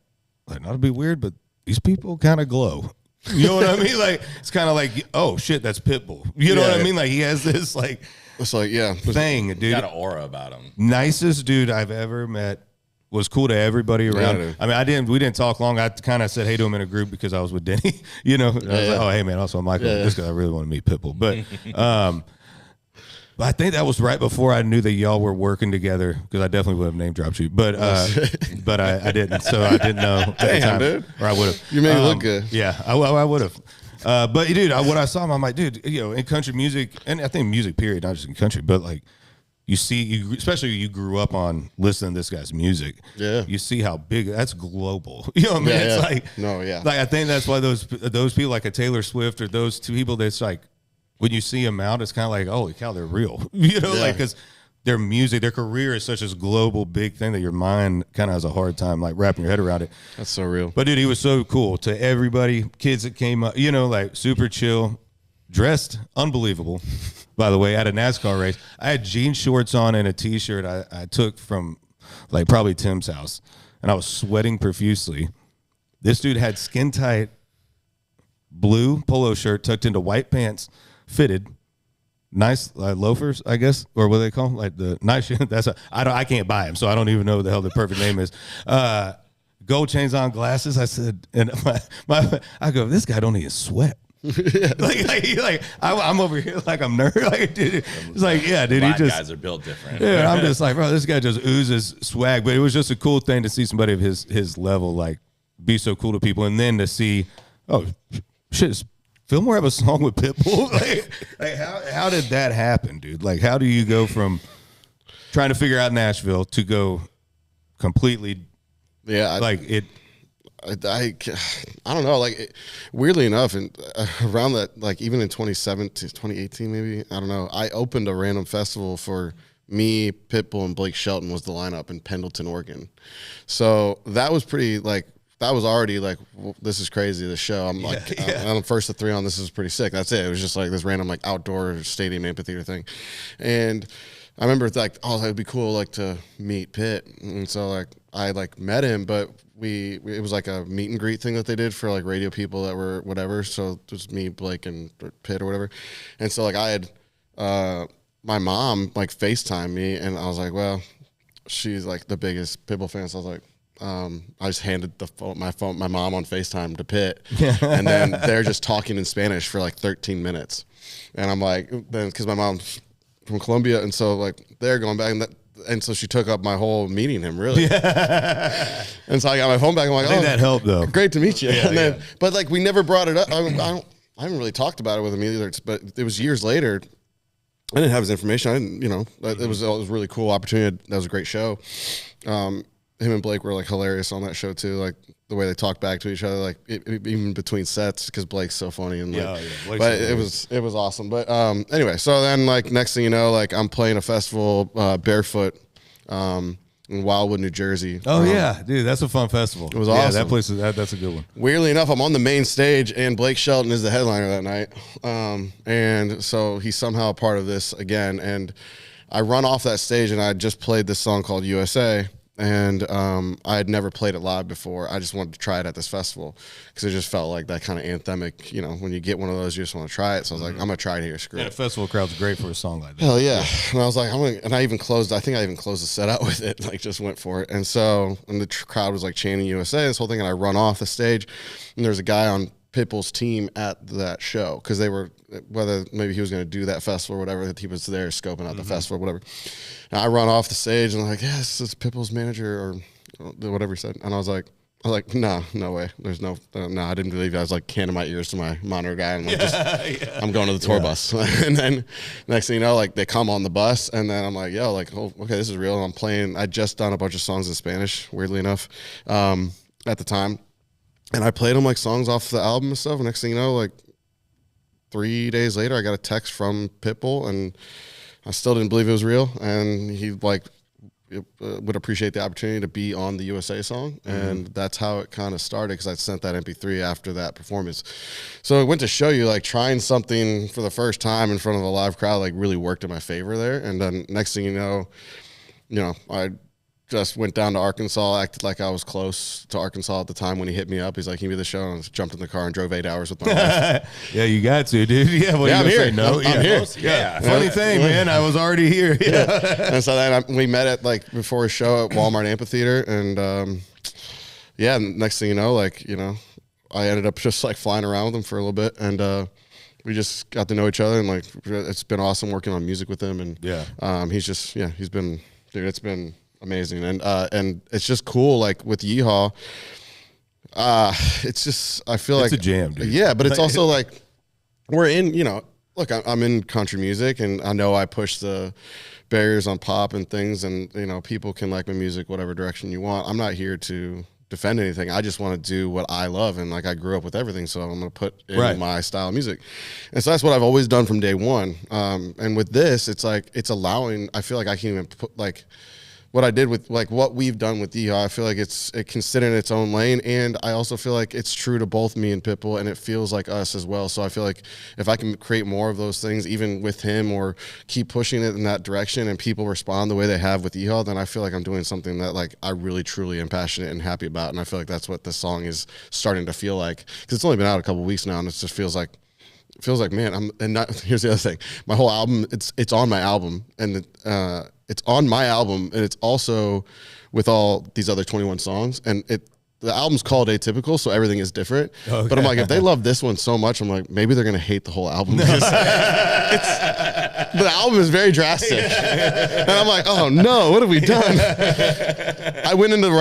like, not to be weird, but these people kind of glow. You know what I mean? Like, it's kind of like, oh, shit, that's Pitbull. You know what I mean? Like, he has this, like, It's like, yeah. thing, dude. He's got an aura about him. Nicest dude I've ever met. Was cool to everybody around. Yeah, I mean, we didn't talk long. I kind of said hey to him in a group because I was with Denny, you know. I was like, oh, hey man, also Michael, this guy, I really want to meet Pitbull. But I think that was right before I knew that y'all were working together because I definitely would have name dropped you. But but I didn't, so I didn't know at the time. Dude. Or I would have. You made me look good. Yeah, I would have. But dude, what I saw him, I'm like, dude, you know, in country music, and I think music period, not just in country, but like, you see, especially you grew up on listening to this guy's music. Yeah. You see how big that's global. You know what I mean? Yeah, it's yeah. like Like I think that's why those people like a Taylor Swift or those two people that's like when you see them out, it's kind of like, holy cow, they're real. You know, like because their music, their career is such a global big thing that your mind kind of has a hard time like wrapping your head around it. That's so real. But dude, he was so cool to everybody, kids that came up, you know, like super chill, dressed unbelievable. By the way, at a NASCAR race, I had jean shorts on and a T-shirt I took from like probably Tim's house, and I was sweating profusely. This dude had skin tight blue polo shirt tucked into white pants, fitted, nice loafers, I guess, or what do they call them? Like the nice shit. I can't buy them, so I don't even know what the hell the perfect name is. Gold chains on, glasses. I said, and I go, this guy don't even sweat. I'm over here like I'm nervous. Like, dude, it's like, yeah, dude. Black guys are built different. Yeah, I'm just like, bro, this guy just oozes swag. But it was just a cool thing to see somebody of his level like be so cool to people, and then to see, oh shit, does Filmore have a song with Pitbull? like how did that happen, dude? Like, how do you go from trying to figure out Nashville to go completely? Yeah, I don't know. Like, weirdly enough, and around that, like even in 2018, maybe, I don't know. I opened a random festival for me, Pitbull, and Blake Shelton was the lineup in Pendleton, Oregon. So that was pretty like that was already like, well, this is crazy. The show. I'm like, I'm the first of three on. This is pretty sick. That's it. It was just like this random like outdoor stadium amphitheater thing, and I remember like, oh, that would be cool, like to meet Pitt, and so like I like met him, but it was like a meet and greet thing that they did for like radio people that were whatever. So it was me, Blake, and Pitt or whatever, and so like I had my mom like FaceTime me, and I was like, well, she's like the biggest Pitbull fan, so I was like. I just handed my mom on FaceTime to Pitt, and then they're just talking in Spanish for like 13 minutes, and I'm like, then because my mom's from Colombia, and so like they're going back, and so she took up my whole meeting him really, and so I got my phone back. I'm like, I think that helped though. Great to meet you. And then, but like we never brought it up. I haven't really talked about it with him either. But it was years later. I didn't have his information. I didn't, it was a really cool opportunity. That was a great show. Him and Blake were like hilarious on that show too. Like the way they talk back to each other, like even between sets, because Blake's so funny and but it was awesome. But anyway, so then like next thing you know, like I'm playing a festival barefoot in Wildwood, New Jersey. Oh yeah, dude, that's a fun festival. It was awesome. Yeah, that place is that's a good one. Weirdly enough, I'm on the main stage and Blake Shelton is the headliner that night, and so he's somehow a part of this again. And I run off that stage and I just played this song called USA. And I had never played it live before. I just wanted to try it at this festival because it just felt like that kind of anthemic, when you get one of those, you just want to try it. So I was like, I'm going to try it here. Screw it. Yeah, the festival crowd's great for a song like that. Hell yeah. And I was like, and I even closed the set out with it, like just went for it. And so, and the crowd was like chanting USA, this whole thing. And I run off the stage and there's a guy on Pitbull's team at that show because they were, whether maybe he was going to do that festival or whatever, that he was there scoping out the festival or whatever. And I run off the stage and I'm like, yes, it's Pitbull's manager or whatever he said. And I was like, no way. There's no, I didn't believe it. I was like canning my ears to my monitor guy and like, I'm going to the tour bus. And then next thing you know, like they come on the bus and then I'm like, yo, like, oh, okay, this is real. And I'm playing, I just done a bunch of songs in Spanish, weirdly enough, at the time. And I played them like songs off the album and stuff. And next thing you know, like 3 days later, I got a text from Pitbull and I still didn't believe it was real. And he like would appreciate the opportunity to be on the USA song. And that's how it kind of started because I sent that MP3 after that performance. So it went to show you like trying something for the first time in front of a live crowd, like really worked in my favor there. And then next thing you know, I just went down to Arkansas, acted like I was close to Arkansas at the time when he hit me up. He's like, "Can you be the show?" And I just jumped in the car and drove 8 hours with my wife. Yeah, you got to, dude. Yeah, well, I'm here. No, I'm here. Yeah. Funny thing, man. I was already here. Yeah. And so then we met at like before a show at Walmart Amphitheater, and and next thing you know, I ended up just like flying around with him for a little bit, and we just got to know each other, and like it's been awesome working on music with him, and he's been, dude, it's been amazing, and it's just cool. Like with Yeehaw, it's just I feel it's like a jam, dude. Yeah, but it's also like we're in. Look, I'm in country music, and I know I push the barriers on pop and things, and people can like my music whatever direction you want. I'm not here to defend anything. I just want to do what I love, and like I grew up with everything, so I'm going to put in my style of music. And so that's what I've always done from day one. And with this, it's like it's allowing. I feel like I can even put like what I did with like what we've done with Yeehaw. I feel like it can sit in its own lane, and I also feel like it's true to both me and Pitbull, and it feels like us as well. So I feel like if I can create more of those things, even with him, or keep pushing it in that direction, and people respond the way they have with Yeehaw, then I feel like I'm doing something that like I really truly am passionate and happy about. And I feel like that's what this song is starting to feel like, because it's only been out a couple of weeks now, and it just feels like man, here's the other thing. My whole album, it's on my album, and it's on my album, and it's also with all these other 21 songs, and the album's called Atypical, so everything is different. Okay. But I'm like, if they love this one so much, I'm like, maybe they're gonna hate the whole album because the album is very drastic. And I'm like, oh no, what have we done? I went into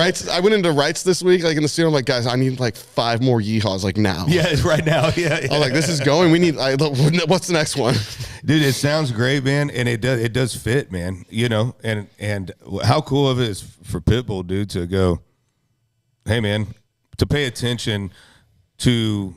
rights this week, like in the studio. I'm like, guys, I need like 5 more Yeehaws, like now. Yeah, right now. Yeah. I was like, this is going. What's the next one? Dude, it sounds great, man, and it does fit, man. And how cool of it is for Pitbull, dude, to go, hey, man, to pay attention to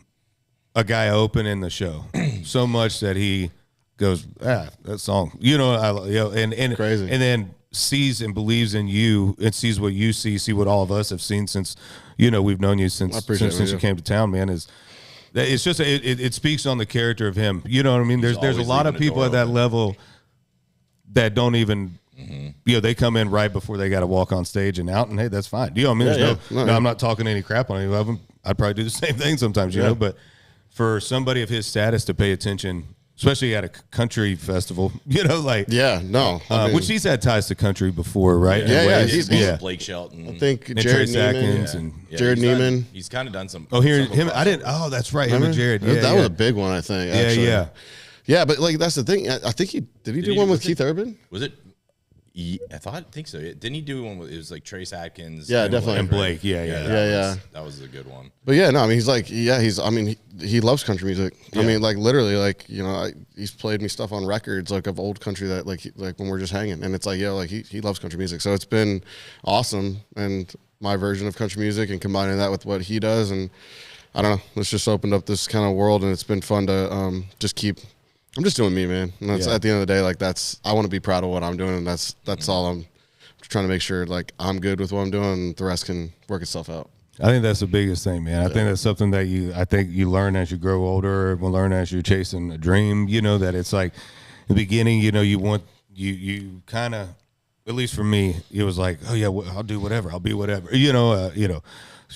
a guy opening the show so much that he goes, that song, and crazy, and then sees and believes in you and sees what you see what all of us have seen since we've known you since you came to town, man. It's just it speaks on the character of him. You know what I mean? There's a lot of people at that level that don't even. They come in right before they got to walk on stage and out, and hey, that's fine. I mean? No, I'm not talking any crap on any of them. I'd probably do the same thing sometimes, but for somebody of his status to pay attention, especially at a country festival, which he's had ties to country before, right? He's Blake Shelton. I think and Jared Neiman, and Jared Neiman. He's kind of done some. Oh, him. I didn't. Oh, that's right. Him and Jared. Yeah, that was a big one, I think. Actually. Yeah. Yeah, but like that's the thing. I think did he do one with Keith Urban? Was it? I think so. Didn't he do one with, it was like Trace Adkins? Yeah, definitely. And Blake, yeah. That was a good one. But yeah, no, I mean, I mean, he loves country music. I mean, like literally, like, you know, he's played me stuff on records, like of old country that like when we're just hanging, and it's like, yeah, like he loves country music. So it's been awesome, and my version of country music and combining that with what he does, and I don't know, it's just opened up this kind of world, and it's been fun to I'm just doing me, man. And that's at the end of the day, like I want to be proud of what I'm doing, and that's all. I'm trying to make sure like I'm good with what I'm doing, and the rest can work itself out. I think that's the biggest thing, man. I think that's something that you learn as you grow older, or will learn as you're chasing a dream. You know, that it's like in the beginning, you know, you kind of, at least for me, it was like, oh yeah, I'll do whatever, I'll be whatever. You know,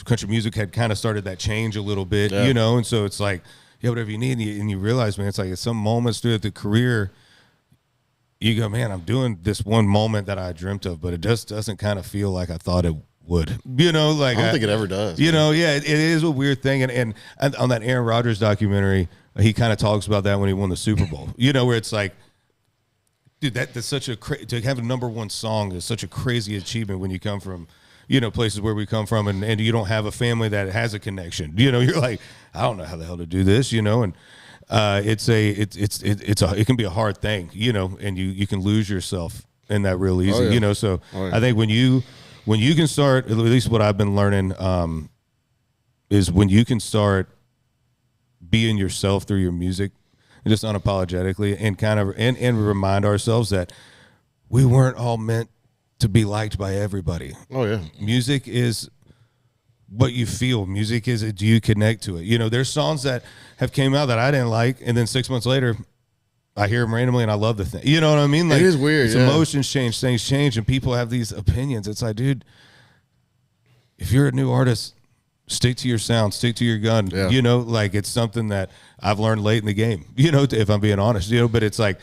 country music had kind of started that change a little bit, you know, and so it's like, yeah, whatever you need, and you realize, man, it's like at some moments through the career, you go, man, I'm doing this one moment that I dreamt of, but it just doesn't kind of feel like I thought it would. You know, like I don't think it ever does. You know, yeah, it is a weird thing, and on that Aaron Rodgers documentary, he kind of talks about that when he won the Super Bowl. You know, where it's like, dude, that's such a to have a #1 song is such a crazy achievement when you come from, you know, places where we come from, and you don't have a family that has a connection. You know, you're like, I don't know how the hell to do this, you know, and it can be a hard thing, you know, and you can lose yourself in that real easy, you know. So I think when you can start, at least what I've been learning, is when you can start being yourself through your music, just unapologetically, and kind of and remind ourselves that we weren't all meant to be liked by everybody. Oh yeah, music is what you feel. Music is, do you connect to it? You know, there's songs that have came out that I didn't like, and then 6 months later, I hear them randomly, and I love the thing. You know what I mean? Like, it is weird. Emotions change, things change, and people have these opinions. It's like, dude, if you're a new artist, stick to your sound, stick to your gun. Yeah. You know, like it's something that I've learned late in the game. You know, if I'm being honest. You know, but it's like,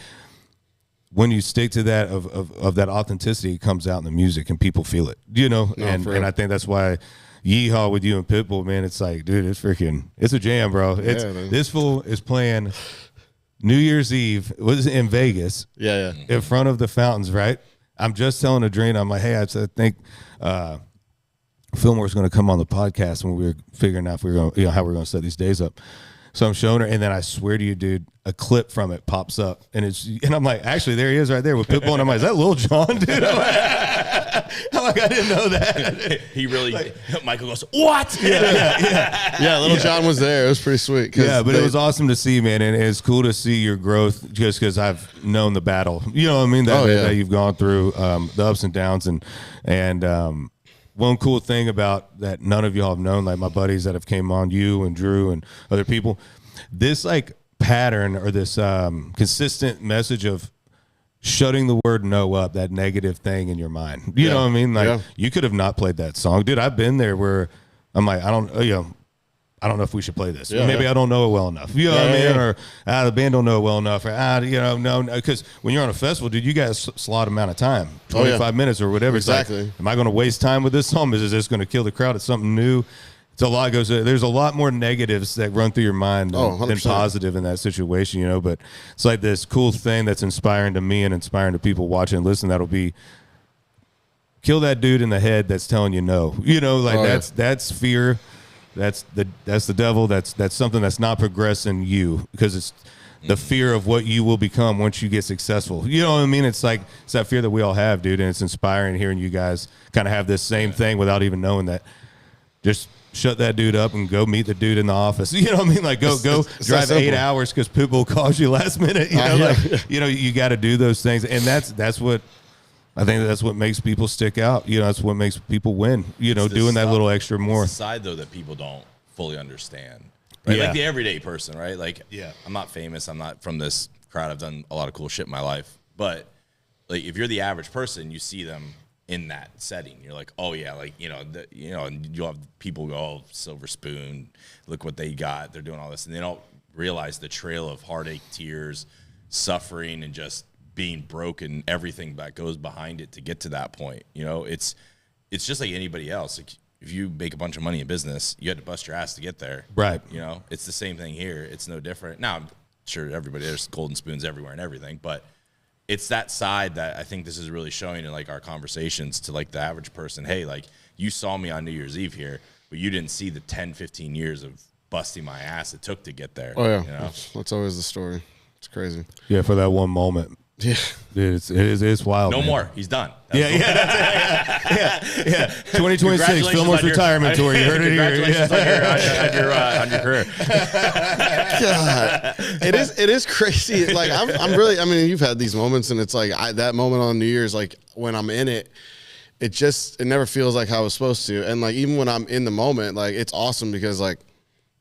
when you stick to that of that authenticity, it comes out in the music and people feel it, you know? And I think that's why Yeehaw with you and Pitbull, man, it's like, dude, it's a jam, bro. This fool is playing New Year's Eve, was in Vegas. Yeah. In front of the fountains, right? I'm just telling Adrena, I'm like, hey, I think Filmore's going to come on the podcast when we were figuring out if we were going, you know, how we're going to set these days up. So I'm showing her, and then I swear to you, dude, a clip from it pops up, and I'm like, actually, there he is right there with Pitbull, and I'm like, is that Lil Jon, dude? I'm like, I didn't know that. He really, Michael goes, what? Yeah, Lil Jon was there. It was pretty sweet. Yeah, but it was awesome to see, man, and it's cool to see your growth just because I've known the battle. You know what I mean? That you've gone through, the ups and downs, and one cool thing about that none of y'all have known, like my buddies that have came on, you and Drew and other people, this like pattern or this consistent message of shutting the word no up, that negative thing in your mind. You know what I mean? Like you could have not played that song. Dude, I've been there where I'm like, I don't know if we should play this. Maybe I don't know it well enough. You know what I mean? Or the band don't know it well enough. Or no. Because when you're on a festival, dude, you got a slot amount of time, 25 minutes or whatever. Exactly. It's like, am I going to waste time with this song? Is this going to kill the crowd? It's something new. It's a lot goes. There's a lot more negatives that run through your mind than positive in that situation. You know, but it's like this cool thing that's inspiring to me and inspiring to people watching and listening. That'll be. Kill that dude in the head that's telling you no. You know, like that's fear. That's the devil. That's something that's not progressing you, because it's the fear of what you will become once you get successful. You know what I mean? It's like it's that fear that we all have, dude, and it's inspiring hearing you guys kind of have this same thing without even knowing that. Just shut that dude up and go meet the dude in the office. You know what I mean? Like go drive 8 hours because Pitbull calls you last minute. You know, you got to do those things, and that's what. I think that's what makes people stick out. You know, that's what makes people win. You know, doing that little extra more. It's the side, though, that people don't fully understand. Right? Like the everyday person, right? Like, I'm not famous. I'm not from this crowd. I've done a lot of cool shit in my life. But, like, if you're the average person, you see them in that setting. You're like, oh, yeah, like, and you'll have people go, oh, silver spoon, look what they got. They're doing all this. And they don't realize the trail of heartache, tears, suffering, and just being broken, everything that goes behind it to get to that point. You know, it's just like anybody else. Like if you make a bunch of money in business, you had to bust your ass to get there. Right. You know, it's the same thing here. It's no different. Now, I'm sure there's golden spoons everywhere and everything, but it's that side that I think this is really showing in like our conversations to like the average person. Hey, like you saw me on New Year's Eve here, but you didn't see the 10, 15 years of busting my ass it took to get there. Oh yeah, you know? that's always the story. It's crazy. Yeah, for that one moment. Yeah, dude, it's wild. No man. more. He's done. Yeah. 2026 Filmore's retirement tour. You heard it here. On your career. God, it is crazy. Like I'm really. I mean, you've had these moments, and it's like that moment on New Year's, like when I'm in it. It never feels like how I was supposed to. And like, even when I'm in the moment, like it's awesome because like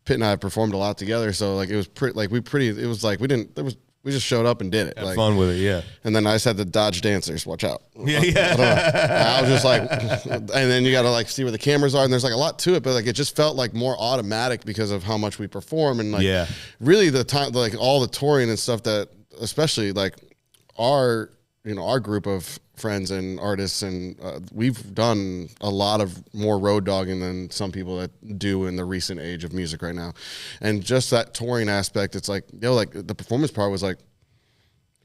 Pitt and I have performed a lot together. So like, it was it was like, we just showed up and did it. Had like, fun with it. Yeah. And then I just had to dodge dancers. Watch out. Yeah. I was just like, and then you got to like see where the cameras are. And there's like a lot to it, but like, it just felt like more automatic because of how much we perform. And like, really the time, like all the touring and stuff that, especially like our group of friends and artists, and we've done a lot of more road dogging than some people that do in the recent age of music right now. And just that touring aspect, it's like, like the performance part was like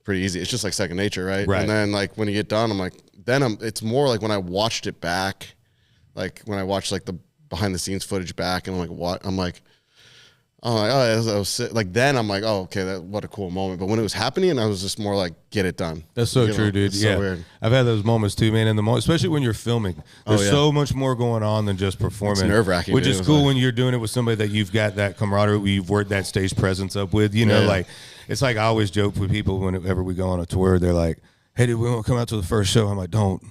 pretty easy. It's just like second nature, right? And then like when you get done, I'm like, it's more like when I watched it back, like when I watched like the behind the scenes footage back, and I'm like, what? I'm like, oh, that was sick. Like then I'm like, oh, okay, what a cool moment. But when it was happening, I was just more like, get it done. That's so true, dude. It's yeah, so weird. I've had those moments too, man. In the moment, especially when you're filming, there's so much more going on than just performing. It's nerve-wracking, which dude. is cool when you're doing it with somebody that you've got that camaraderie, you've worked that stage presence up with. You know, like it's like I always joke with people whenever we go on a tour. They're like, "Hey, dude, we want to come out to the first show." I'm like, "Don't."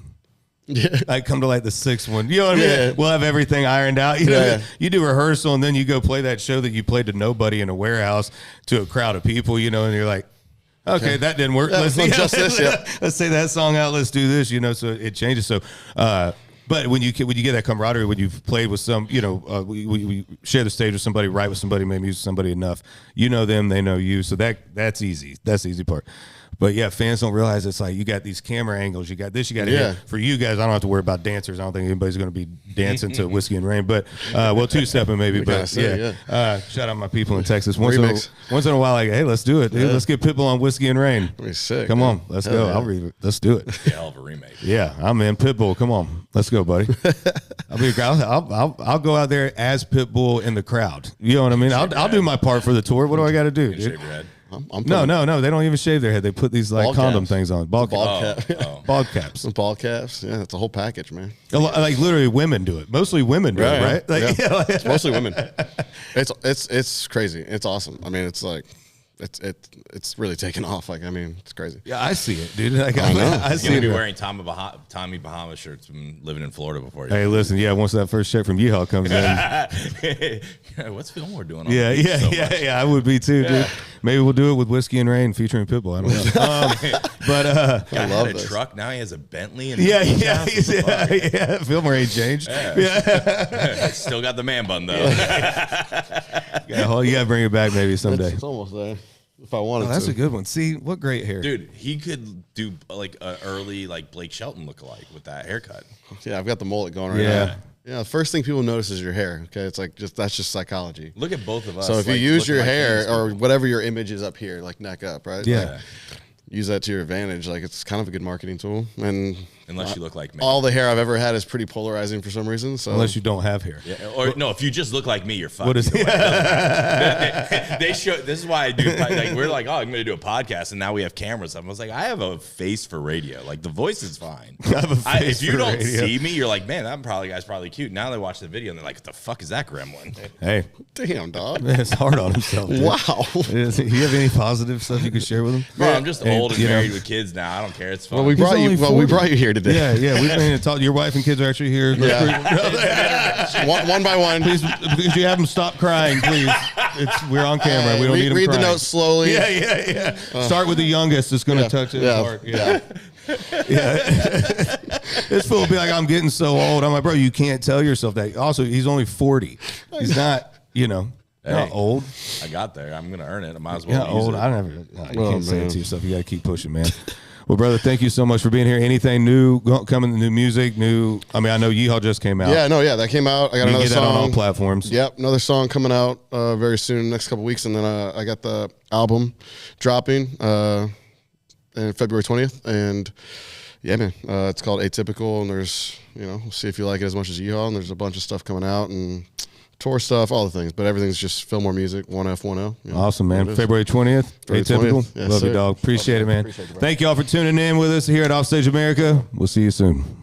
Yeah. Like come to like the sixth one. You know what I mean? Yeah. We'll have everything ironed out. You know, you do rehearsal and then you go play that show that you played to nobody in a warehouse to a crowd of people, you know, and you're like, okay, that didn't work. Let's say that song out. Let's do this, you know, so it changes. So, but when you get that camaraderie, when you've played with some, you know, we share the stage with somebody, write with somebody, maybe use somebody enough, you know them, they know you. So that's easy. That's the easy part. But yeah, fans don't realize it's like you got these camera angles, you got this, you got it. For you guys, I don't have to worry about dancers. I don't think anybody's going to be dancing to Whiskey and Rain, but well, two-stepping maybe. But shout out my people in Texas. Once in a while, like, hey, let's do it, dude. Let's get Pitbull on Whiskey and Rain. That'd be sick. Come on, let's go. Let's do it. Hell of a remake. Yeah, I'm in Pitbull. Come on, let's go, buddy. I'll go out there as Pitbull in the crowd. You know what I mean? I'll do my part for the tour. What do I got to do, dude? Shave your head. No. They don't even shave their head. They put these like ball condom caps. things on. Ball caps. Ball caps. Ball caps. Yeah, it's a whole package, man. Like literally, women do it. Mostly women do it, right? Like, it's mostly women. It's crazy. It's awesome. I mean, it's like it's really taken off. Like, I mean, it's crazy. Yeah, I see it, dude. Like, I see it. You're wearing Tommy Bahama shirts from living in Florida before. Hey, listen, once that first check from Yeehaw comes in. What's Filmore doing? I would be too, dude. Maybe we'll do it with Whiskey and Rain featuring Pitbull. I don't know. But I love a truck. Now he has a Bentley. And Filmore ain't changed. Still got the man bun though. You gotta bring it back maybe someday. It's almost there. If I wanted to. That's a good one. See, what great hair. Dude, he could do like an early like Blake Shelton lookalike with that haircut. Yeah, I've got the mullet going right now. Yeah, the first thing people notice is your hair. Okay, it's like that's just psychology. Look at both of us. So if you use your hair or whatever your image is up here, like neck up, right? Yeah. Like, use that to your advantage. Like it's kind of a good marketing tool. And unless you look like me, all the hair I've ever had is pretty polarizing for some reason. So unless you don't have hair, or no, if you just look like me, you're fucked. What is it? They show. This is why I do. Like we're like, oh, I'm going to do a podcast, and now we have cameras. I was like, I have a face for radio. Like the voice is fine. If you don't see me, you're like, man, that guy's probably cute. Now they watch the video and they're like, what the fuck is that gremlin? Hey, damn dog, it's hard on himself. Dude. Wow. You have any positive stuff you could share with him? Bro, I'm just old and married with kids now. I don't care. It's fun. Well, we brought you here today. Yeah. We've been talking. Your wife and kids are actually here. Yeah. one by one. Please, could you have them stop crying, please? We don't need them crying. Read the notes slowly. Yeah. Start with the youngest. It's going to touch his heart. Yeah. This fool will be like, I'm getting so old. I'm like, bro, you can't tell yourself that. Also, he's only 40. He's not, not old. I got there. I'm going to earn it. I might as well. Old. You can't say it to yourself. You got to keep pushing, man. Well, brother, thank you so much for being here. Anything new coming? New music? I know Yeehaw just came out. That came out. I got another song on all platforms. Yep, another song coming out very soon, next couple weeks, and then I got the album dropping. And and February 20th, and yeah, man, it's called Atypical, and there's, we'll see if you like it as much as Yeehaw, and there's a bunch of stuff coming out, and tour stuff, all the things, but everything's just Filmore music, 1F10. Awesome, man. February 20th, Atypical. Yes, Love sir. you, dog. Appreciate it, man. Thank y'all for tuning in with us here at Offstage America. We'll see you soon.